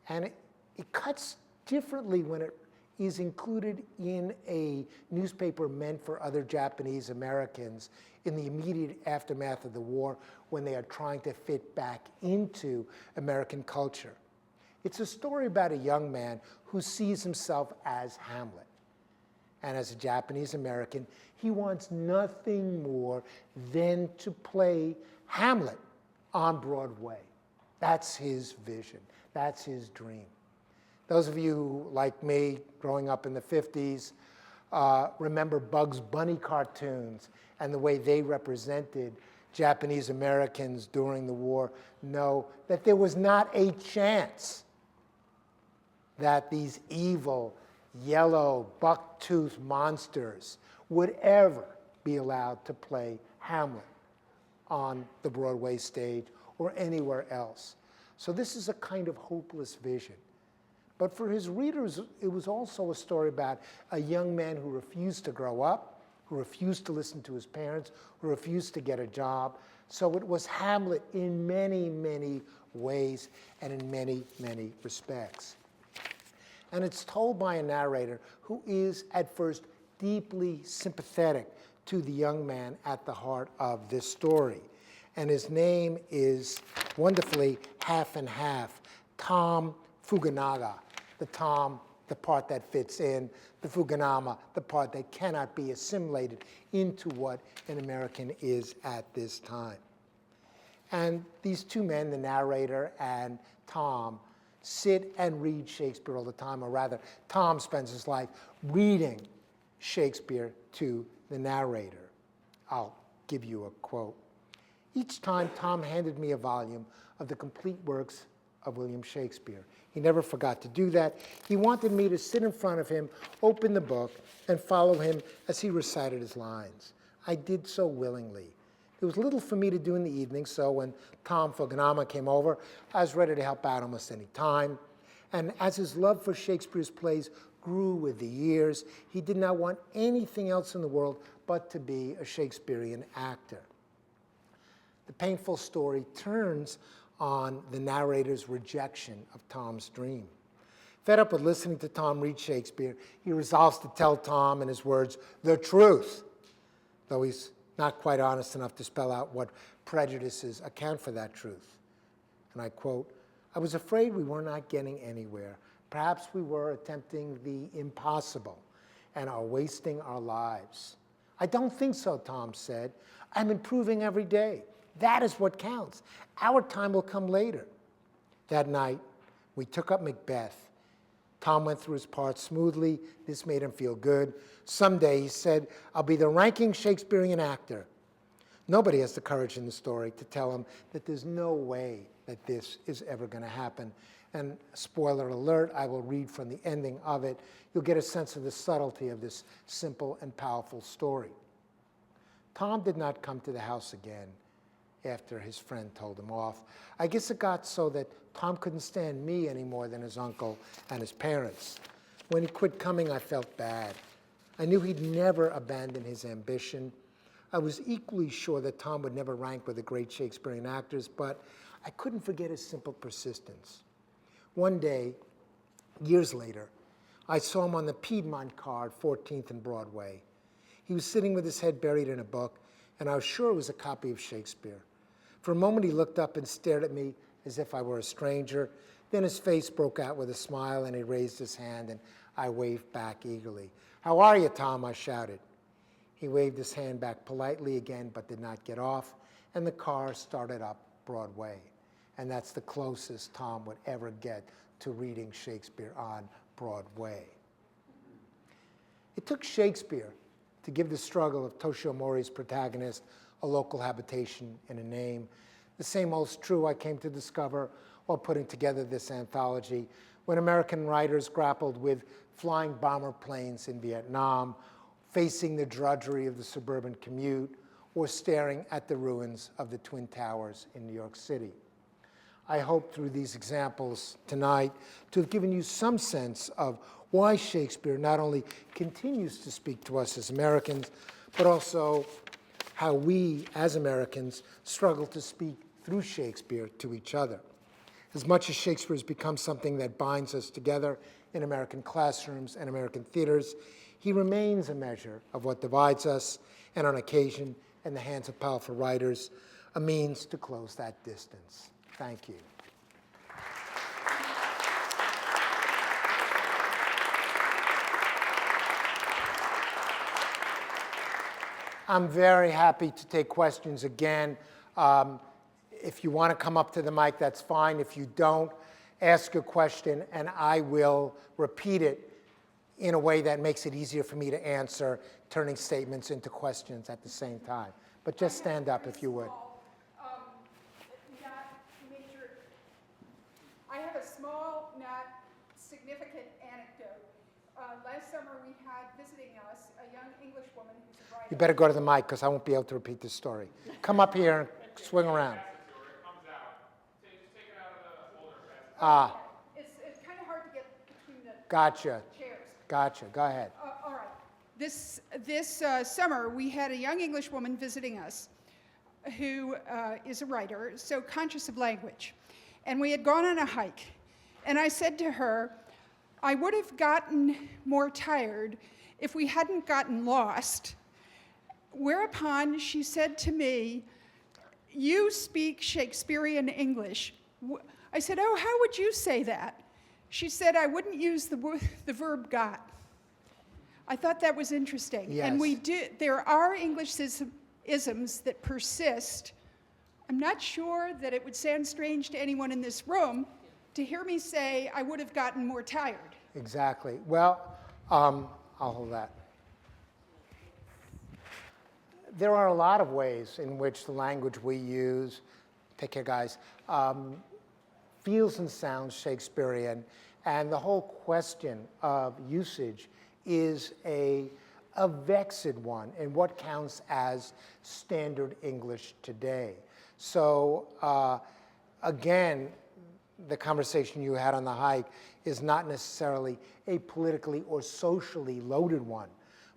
And it cuts differently when it is included in a newspaper meant for other Japanese Americans in the immediate aftermath of the war, when they are trying to fit back into American culture. It's a story about a young man who sees himself as Hamlet. And as a Japanese American, he wants nothing more than to play Hamlet on Broadway. That's his vision. That's his dream. Those of you who, like me, growing up in the 50s, remember Bugs Bunny cartoons and the way they represented Japanese Americans during the war, know that there was not a chance that these evil, yellow, buck-toothed monsters would ever be allowed to play Hamlet on the Broadway stage or anywhere else. So this is a kind of hopeless vision. But for his readers, it was also a story about a young man who refused to grow up, who refused to listen to his parents, who refused to get a job. So it was Hamlet in many, many ways and in many, many respects. And it's told by a narrator who is, at first, deeply sympathetic to the young man at the heart of this story. And his name is, wonderfully, half and half, Tom Fukunaga. The Tom, the part that fits in, the Fukunaga, the part that cannot be assimilated into what an American is at this time. And these two men, the narrator and Tom, sit and read Shakespeare all the time, or rather, Tom spends his life reading Shakespeare to the narrator. I'll give you a quote. Each time Tom handed me a volume of the complete works of William Shakespeare. He never forgot to do that. He wanted me to sit in front of him, open the book, and follow him as he recited his lines. I did so willingly. There was little for me to do in the evening, so when Tom Fukunaga came over, I was ready to help out almost any time. And as his love for Shakespeare's plays grew with the years, he did not want anything else in the world but to be a Shakespearean actor. The painful story turns on the narrator's rejection of Tom's dream. Fed up with listening to Tom read Shakespeare, he resolves to tell Tom, in his words, the truth, though he's not quite honest enough to spell out what prejudices account for that truth. And I quote, "I was afraid we were not getting anywhere. Perhaps we were attempting the impossible and are wasting our lives." "I don't think so," Tom said. "I'm improving every day. That is what counts. Our time will come later." That night, we took up Macbeth. Tom went through his parts smoothly. This made him feel good. Someday, he said, I'll be the ranking Shakespearean actor. Nobody has the courage in the story to tell him that there's no way that this is ever going to happen. And spoiler alert, I will read from the ending of it. You'll get a sense of the subtlety of this simple and powerful story. Tom did not come to the house again after his friend told him off. I guess it got so that Tom couldn't stand me any more than his uncle and his parents. When he quit coming, I felt bad. I knew he'd never abandon his ambition. I was equally sure that Tom would never rank with the great Shakespearean actors, but I couldn't forget his simple persistence. One day, years later, I saw him on the Piedmont car at 14th and Broadway. He was sitting with his head buried in a book, and I was sure it was a copy of Shakespeare. For a moment, he looked up and stared at me as if I were a stranger. Then his face broke out with a smile, and he raised his hand, and I waved back eagerly. "How are you, Tom?" I shouted. He waved his hand back politely again, but did not get off, and the car started up Broadway. And that's the closest Tom would ever get to reading Shakespeare on Broadway. It took Shakespeare to give the struggle of Toshio Mori's protagonist a local habitation and a name. The same holds true, I came to discover while putting together this anthology, when American writers grappled with flying bomber planes in Vietnam, facing the drudgery of the suburban commute, or staring at the ruins of the Twin Towers in New York City. I hope through these examples tonight to have given you some sense of why Shakespeare not only continues to speak to us as Americans, but also how we, as Americans, struggle to speak through Shakespeare to each other. As much as Shakespeare has become something that binds us together in American classrooms and American theaters, he remains a measure of what divides us, and on occasion, in the hands of powerful writers, a means to close that distance. Thank you. I'm very happy to take questions again. If you want to come up to the mic, that's fine. If you don't, ask a question, and I will repeat it in a way that makes it easier for me to answer, turning statements into questions at the same time. But just stand up if you would. I have a small, not significant anecdote. Last summer we had visiting us a young English woman who's a writer. You better go to the mic because I won't be able to repeat this story. Come up here and swing around. It's kind of hard to get between the Gotcha. chairs. Gotcha. Go ahead. All right. This summer, we had a young English woman visiting us who is a writer, so conscious of language. And we had gone on a hike. And I said to her, I would have gotten more tired if we hadn't gotten lost. Whereupon she said to me, you speak Shakespearean English. I said, oh, how would you say that? She said, I wouldn't use the verb got. I thought that was interesting. Yes. And there are English isms that persist. I'm not sure that it would sound strange to anyone in this room to hear me say I would have gotten more tired. Exactly. Well, I'll hold that. There are a lot of ways in which the language we use, take care guys, feels and sounds Shakespearean, and the whole question of usage is a vexed one in what counts as standard English today. So again, the conversation you had on the hike is not necessarily a politically or socially loaded one,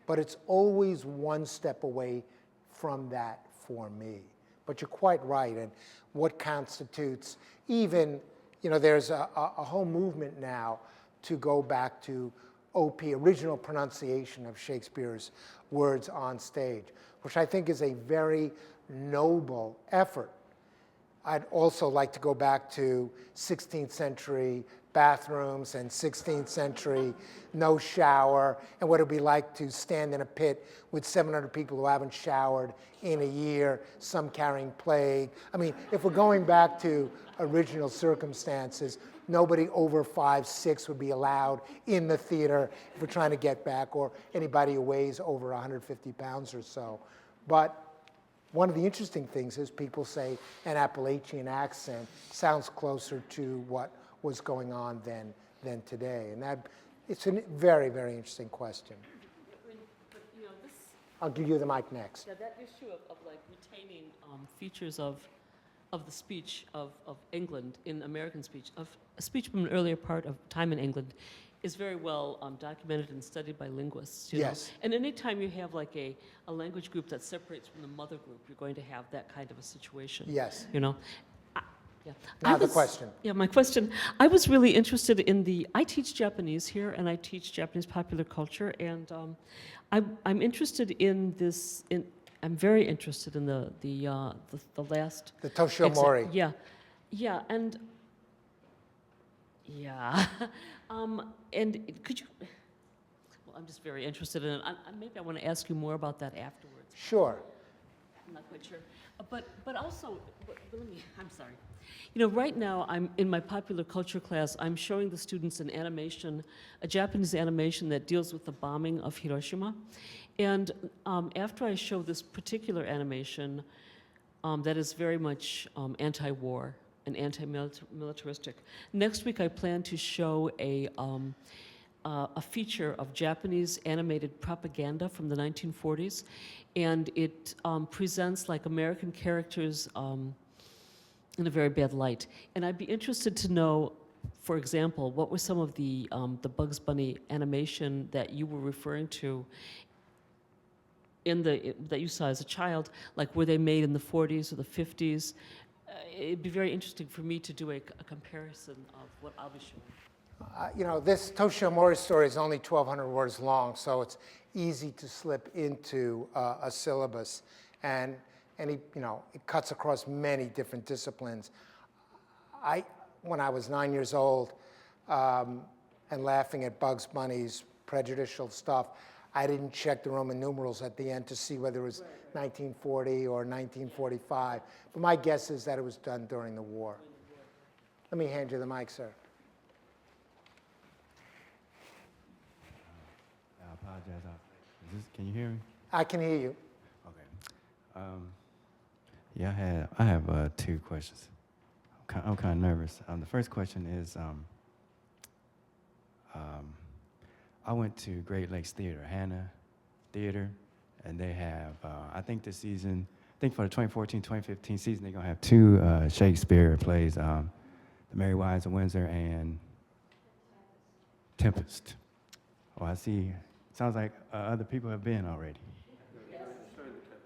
but it's always one step away from that for me. But you're quite right, and what constitutes even, there's a whole movement now to go back to OP, original pronunciation of Shakespeare's words on stage, which I think is a very noble effort. I'd also like to go back to 16th century bathrooms and 16th century no shower, and what it'd be like to stand in a pit with 700 people who haven't showered in a year, some carrying plague. I mean, if we're going back to original circumstances, nobody over 5'6" would be allowed in the theater if we're trying to get back, or anybody who weighs over 150 pounds or so. But one of the interesting things is people say an Appalachian accent sounds closer to what was going on than today. And it's a very, very interesting question. But, this, I'll give you the mic next. yeah, that issue of like retaining features of the speech of England in American speech, of a speech from an earlier part of time in England, is very well documented and studied by linguists. You know? Yes. And anytime you have like a language group that separates from the mother group, you're going to have that kind of a situation. Yes. You know. Yeah. Now the question. Yeah, my question. I was really interested in I teach Japanese here, and I teach Japanese popular culture, and I'm interested in this. I'm very interested in the last. The Toshio Mori. Yeah, yeah, and yeah, and could you? Well, I'm just very interested in it. Maybe I want to ask you more about that afterwards. Sure. I'm not quite sure, but also, let me. I'm sorry. You know, right now I'm in my popular culture class. I'm showing the students an animation, a Japanese animation that deals with the bombing of Hiroshima. And after I show this particular animation that is very much anti-war and anti-militaristic, next week I plan to show a feature of Japanese animated propaganda from the 1940s, and it presents like American characters in a very bad light. And I'd be interested to know, for example, what were some of the Bugs Bunny animation that you were referring to that you saw as a child? Like, were they made in the 40s or the 50s? It'd be very interesting for me to do a comparison of what I'll be showing. You know, this Toshio Mori story is only 1,200 words long, so it's easy to slip into a syllabus. And it cuts across many different disciplines. When I was 9 years old and laughing at Bugs Bunny's prejudicial stuff, I didn't check the Roman numerals at the end to see whether it was 1940 or 1945. But my guess is that it was done during the war. Let me hand you the mic, sir. I apologize. Can you hear me? I can hear you. Okay. Yeah, I have two questions. I'm kind of nervous. The first question is, I went to Great Lakes Theater, Hannah Theater, and they have, I think this season, for the 2014-2015 season, they're going to have two Shakespeare plays, The Merry Wives of Windsor and Tempest. Oh, I see. Sounds like other people have been already.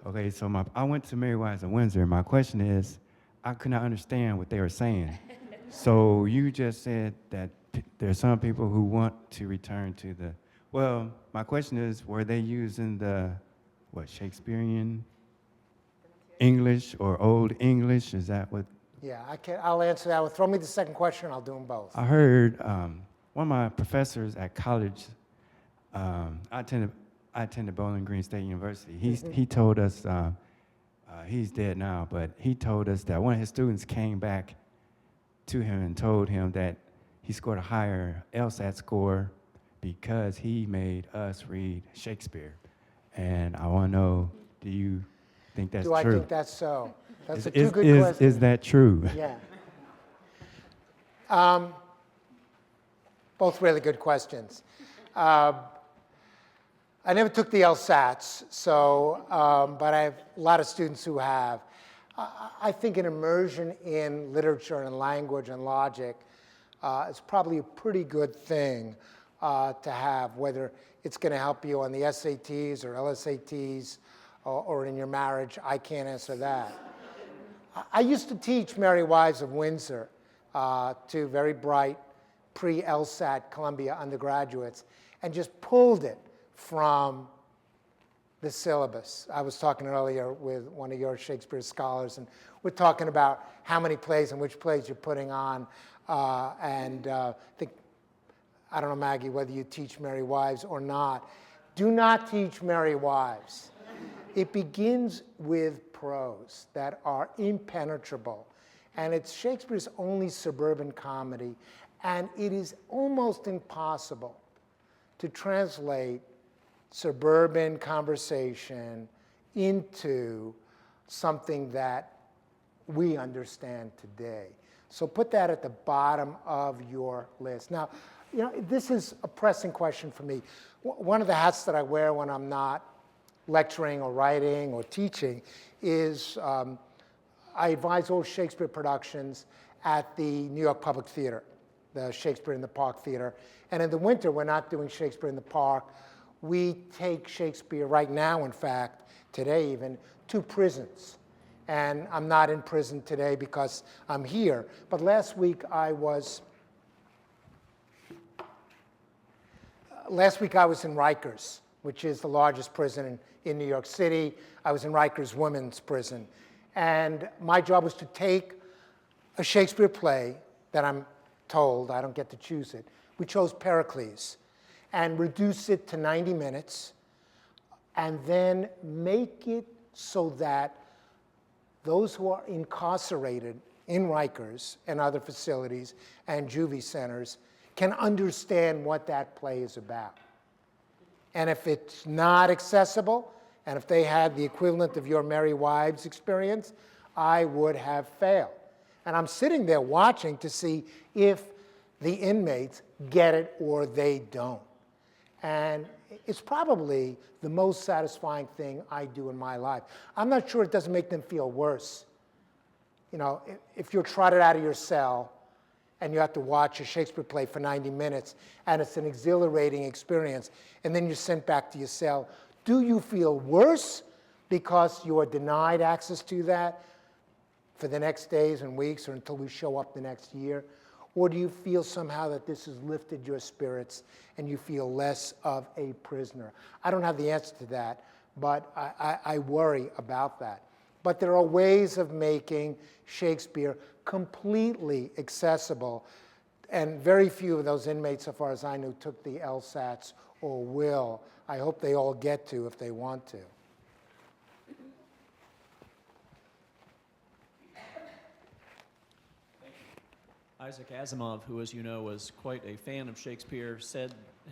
Okay, so I went to Merry Wives of Windsor. My question is, I could not understand what they were saying. So you just said that there are some people who want to return to well, my question is, were they using Shakespearean English or Old English? Is that what? Yeah, I'll answer that. Throw me the second question, I'll do them both. I heard one of my professors at college, I attended Bowling Green State University. He told us, he's dead now, but he told us that one of his students came back to him and told him that he scored a higher LSAT score because he made us read Shakespeare. And I want to know, do you think that's true? Do I think that's so? That's a two good questions. Is that true? Yeah. Both really good questions. I never took the LSATs, but I have a lot of students who have. I think an immersion in literature and language and logic is probably a pretty good thing to have, whether it's going to help you on the SATs or LSATs or in your marriage. I can't answer that. I used to teach Merry Wives of Windsor to very bright pre-LSAT Columbia undergraduates and just pulled it from the syllabus. I was talking earlier with one of your Shakespeare scholars, and we're talking about how many plays and which plays you're putting on. I don't know, Maggie, whether you teach Merry Wives or not. Do not teach Merry Wives. It begins with prose that are impenetrable. And it's Shakespeare's only suburban comedy. And it is almost impossible to translate suburban conversation into something that we understand today. So put that at the bottom of your list. Now, this is a pressing question for me. One of the hats that I wear when I'm not lecturing or writing or teaching is I advise all Shakespeare productions at the New York Public Theater. the Shakespeare in the Park Theater. And in the winter, we're not doing Shakespeare in the Park. We take Shakespeare right now, in fact, today even, to prisons. And I'm not in prison today because I'm here. But last week I was in Rikers, which is the largest prison in New York City. I was in Rikers Women's Prison. And my job was to take a Shakespeare play that I'm told, I don't get to choose it. We chose Pericles, and reduce it to 90 minutes, and then make it so that those who are incarcerated in Rikers and other facilities and juvie centers can understand what that play is about. And if it's not accessible, and if they had the equivalent of Your Merry Wives experience, I would have failed. And I'm sitting there watching to see if the inmates get it or they don't. And it's probably the most satisfying thing I do in my life. I'm not sure it doesn't make them feel worse. You know, if you're trotted out of your cell and you have to watch a Shakespeare play for 90 minutes and it's an exhilarating experience, and then you're sent back to your cell, do you feel worse because you are denied access to that for the next days and weeks or until we show up the next year? Or do you feel somehow that this has lifted your spirits and you feel less of a prisoner? I don't have the answer to that, but I worry about that. But there are ways of making Shakespeare completely accessible, and very few of those inmates, so far as I know, took the LSATs or will. I hope they all get to if they want to. Isaac Asimov, who, as you know, was quite a fan of Shakespeare,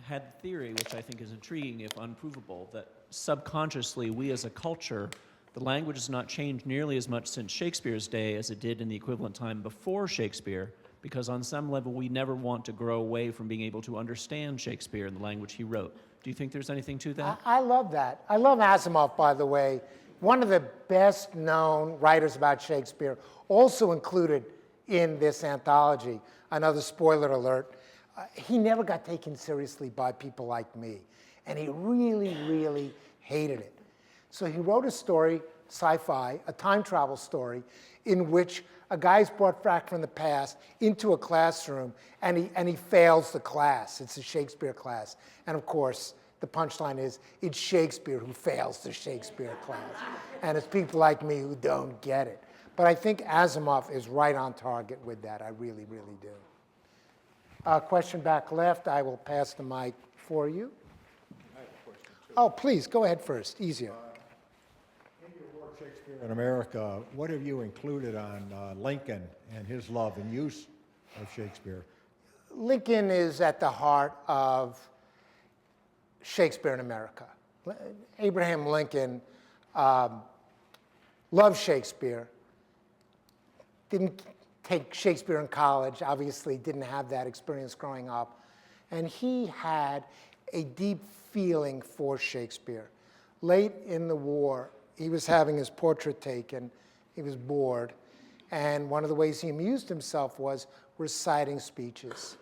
had the theory, which I think is intriguing if unprovable, that subconsciously we as a culture, the language has not changed nearly as much since Shakespeare's day as it did in the equivalent time before Shakespeare, because on some level we never want to grow away from being able to understand Shakespeare and the language he wrote. Do you think there's anything to that? I love that. I love Asimov, by the way. One of the best known writers about Shakespeare, also included in this anthology. Another spoiler alert. He never got taken seriously by people like me. And he really, really hated it. So he wrote a story, sci-fi, a time travel story, in which a guy's brought back from the past into a classroom, and he fails the class. It's a Shakespeare class. And of course, the punchline is, it's Shakespeare who fails the Shakespeare class. And it's people like me who don't get it. But I think Asimov is right on target with that. I really, really do. Question back left. I will pass the mic for you. I have a question, too. Oh, please, go ahead first. Easier. In your work, Shakespeare in America, what have you included on Lincoln and his love and use of Shakespeare? Lincoln is at the heart of Shakespeare in America. Abraham Lincoln loved Shakespeare. Didn't take Shakespeare in college, obviously didn't have that experience growing up. And he had a deep feeling for Shakespeare. Late in the war, he was having his portrait taken. He was bored. And one of the ways he amused himself was reciting speeches.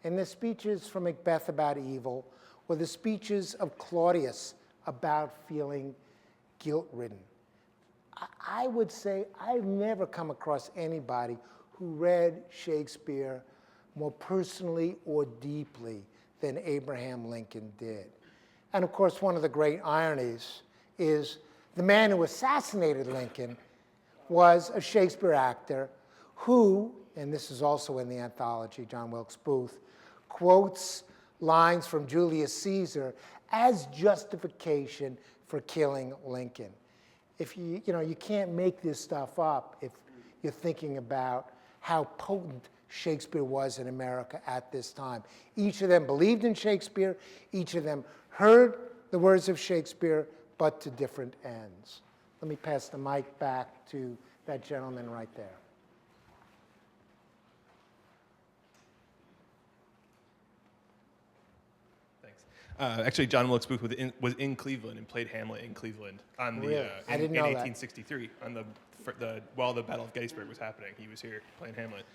And the speeches from Macbeth about evil were the speeches of Claudius about feeling guilt-ridden. I would say I've never come across anybody who read Shakespeare more personally or deeply than Abraham Lincoln did. And of course, one of the great ironies is the man who assassinated Lincoln was a Shakespeare actor who, and this is also in the anthology, John Wilkes Booth, quotes lines from Julius Caesar as justification for killing Lincoln. If you can't make this stuff up if you're thinking about how potent Shakespeare was in America at this time. Each of them believed in Shakespeare. Each of them heard the words of Shakespeare, but to different ends. Let me pass the mic back to that gentleman right there. Actually, John Wilkes Booth was in Cleveland and played Hamlet in Cleveland on Really? I didn't know that. 1863 on while the Battle of Gettysburg was happening. He was here playing Hamlet.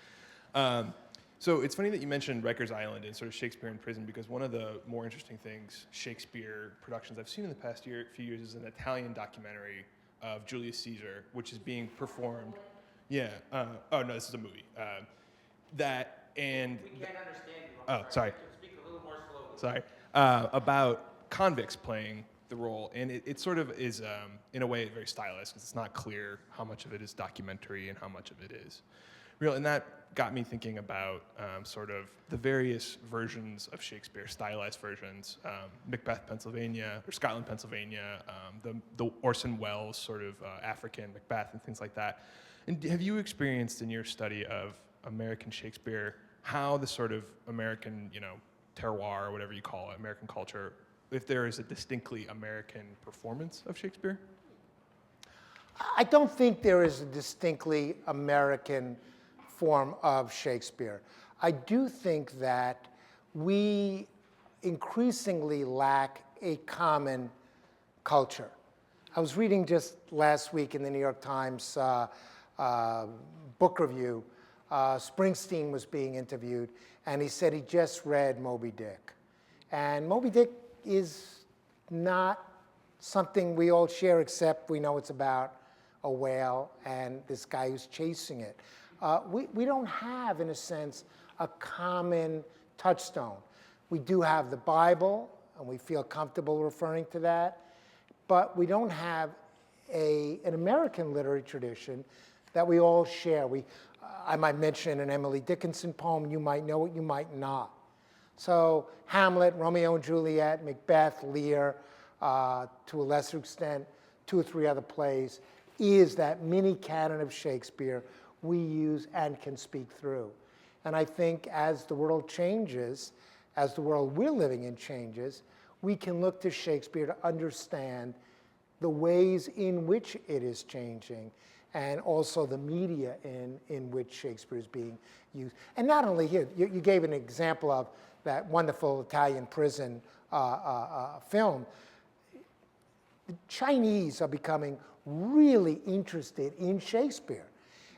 So it's funny that you mentioned Rikers Island and sort of Shakespeare in prison, because one of the more interesting things Shakespeare productions I've seen in the past few years is an Italian documentary of Julius Caesar, which is being performed. Yeah. Oh no, this is a movie. That and. We can't understand you. Oh, sorry. Speak a little more slowly. Sorry. About convicts playing the role, and it sort of is, in a way, very stylized, because it's not clear how much of it is documentary and how much of it is real. And that got me thinking about sort of the various versions of Shakespeare, stylized versions, Macbeth, Pennsylvania, or Scotland, Pennsylvania, the Orson Welles sort of African Macbeth and things like that. And have you experienced in your study of American Shakespeare how the sort of American, terroir, or whatever you call it, American culture, if there is a distinctly American performance of Shakespeare? I don't think there is a distinctly American form of Shakespeare. I do think that we increasingly lack a common culture. I was reading just last week in the New York Times book review, Springsteen was being interviewed, and he said he just read Moby Dick. And Moby Dick is not something we all share, except we know it's about a whale and this guy who's chasing it. We don't have, in a sense, a common touchstone. We do have the Bible, and we feel comfortable referring to that, but we don't have an American literary tradition that we all share. I might mention an Emily Dickinson poem. You might know it, you might not. So Hamlet, Romeo and Juliet, Macbeth, Lear, to a lesser extent, 2 or 3 other plays, is that mini canon of Shakespeare we use and can speak through. And I think as the world changes, as the world we're living in changes, we can look to Shakespeare to understand the ways in which it is changing, and also the media in which Shakespeare is being used. And not only here, you gave an example of that wonderful Italian prison film. The Chinese are becoming really interested in Shakespeare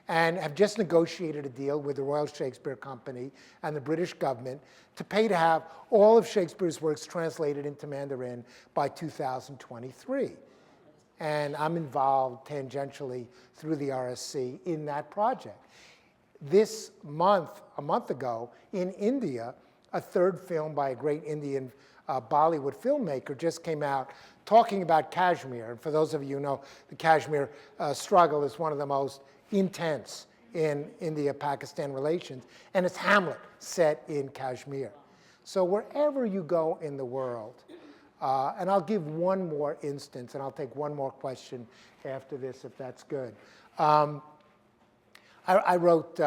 and have just negotiated a deal with the Royal Shakespeare Company and the British government to pay to have all of Shakespeare's works translated into Mandarin by 2023. And I'm involved tangentially through the RSC in that project. This month, a month ago, in India, a third film by a great Indian Bollywood filmmaker just came out talking about Kashmir. And for those of you who know, the Kashmir struggle is one of the most intense in India-Pakistan relations, and it's Hamlet set in Kashmir. So wherever you go in the world, and I'll give one more instance, and I'll take one more question after this, if that's good. I wrote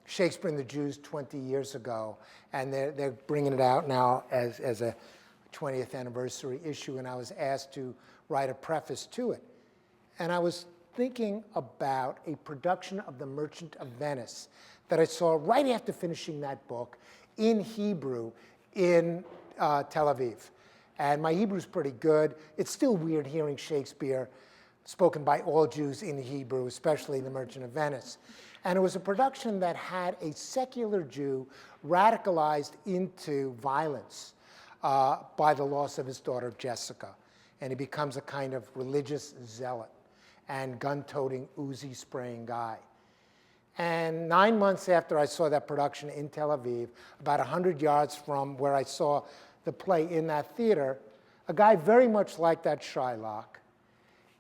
Shakespeare and the Jews 20 years ago, and they're bringing it out now as a 20th anniversary issue, and I was asked to write a preface to it. And I was thinking about a production of The Merchant of Venice that I saw right after finishing that book in Hebrew in Tel Aviv. And my Hebrew's pretty good. It's still weird hearing Shakespeare spoken by all Jews in Hebrew, especially The Merchant of Venice. And it was a production that had a secular Jew radicalized into violence by the loss of his daughter Jessica. And he becomes a kind of religious zealot and gun-toting, Uzi-spraying guy. And 9 months after I saw that production in Tel Aviv, about 100 yards from where I saw the play in that theater, a guy very much like that Shylock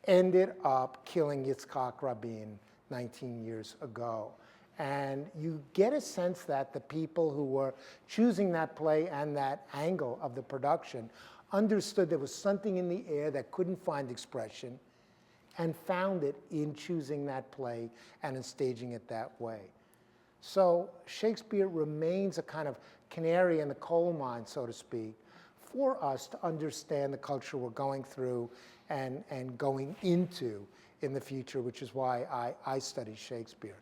ended up killing Yitzhak Rabin 19 years ago. And you get a sense that the people who were choosing that play and that angle of the production understood there was something in the air that couldn't find expression, and found it in choosing that play and in staging it that way. So Shakespeare remains a kind of canary in the coal mine, so to speak, for us to understand the culture we're going through and going into in the future, which is why I study Shakespeare.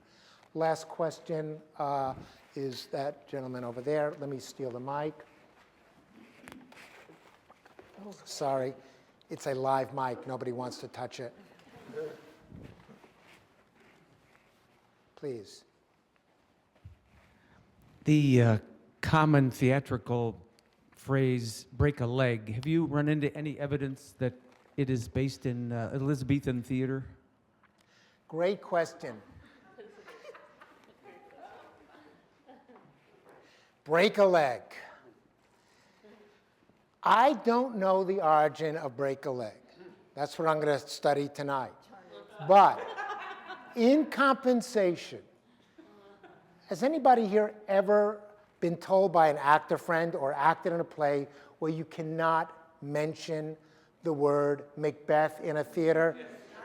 Last question is that gentleman over there. Let me steal the mic. Oh, sorry, it's a live mic. Nobody wants to touch it. Please. The common theatrical phrase, break a leg, have you run into any evidence that it is based in Elizabethan theater? Great question. Break a leg. I don't know the origin of break a leg. That's what I'm going to study tonight. But in compensation, has anybody here ever been told by an actor friend or acted in a play where you cannot mention the word Macbeth in a theater?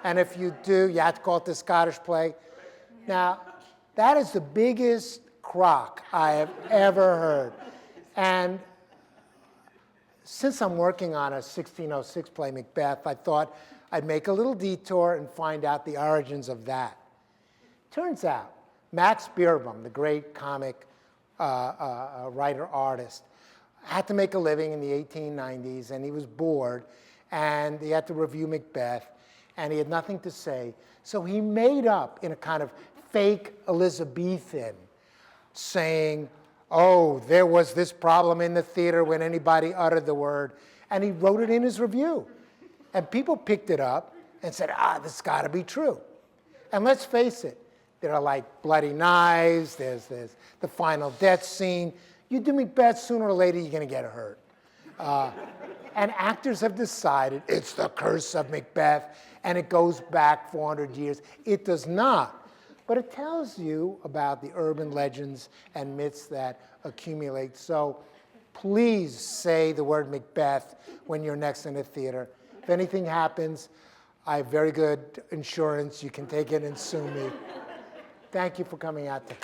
And if you do, you have to call it the Scottish play. Now, that is the biggest crock I have ever heard. And since I'm working on a 1606 play, Macbeth, I thought I'd make a little detour and find out the origins of that. Turns out, Max Beerbohm, the great comic writer-artist, had to make a living in the 1890s, and he was bored, and he had to review Macbeth, and he had nothing to say. So he made up in a kind of fake Elizabethan, saying, oh, there was this problem in the theater when anybody uttered the word, and he wrote it in his review. And people picked it up and said, this has got to be true. And let's face it, there are like bloody knives, there's the final death scene. You do Macbeth, sooner or later you're going to get hurt. And actors have decided it's the curse of Macbeth, and it goes back 400 years. It does not. But it tells you about the urban legends and myths that accumulate. So please say the word Macbeth when you're next in a theater. If anything happens, I have very good insurance. You can take it and sue me. Thank you for coming out today.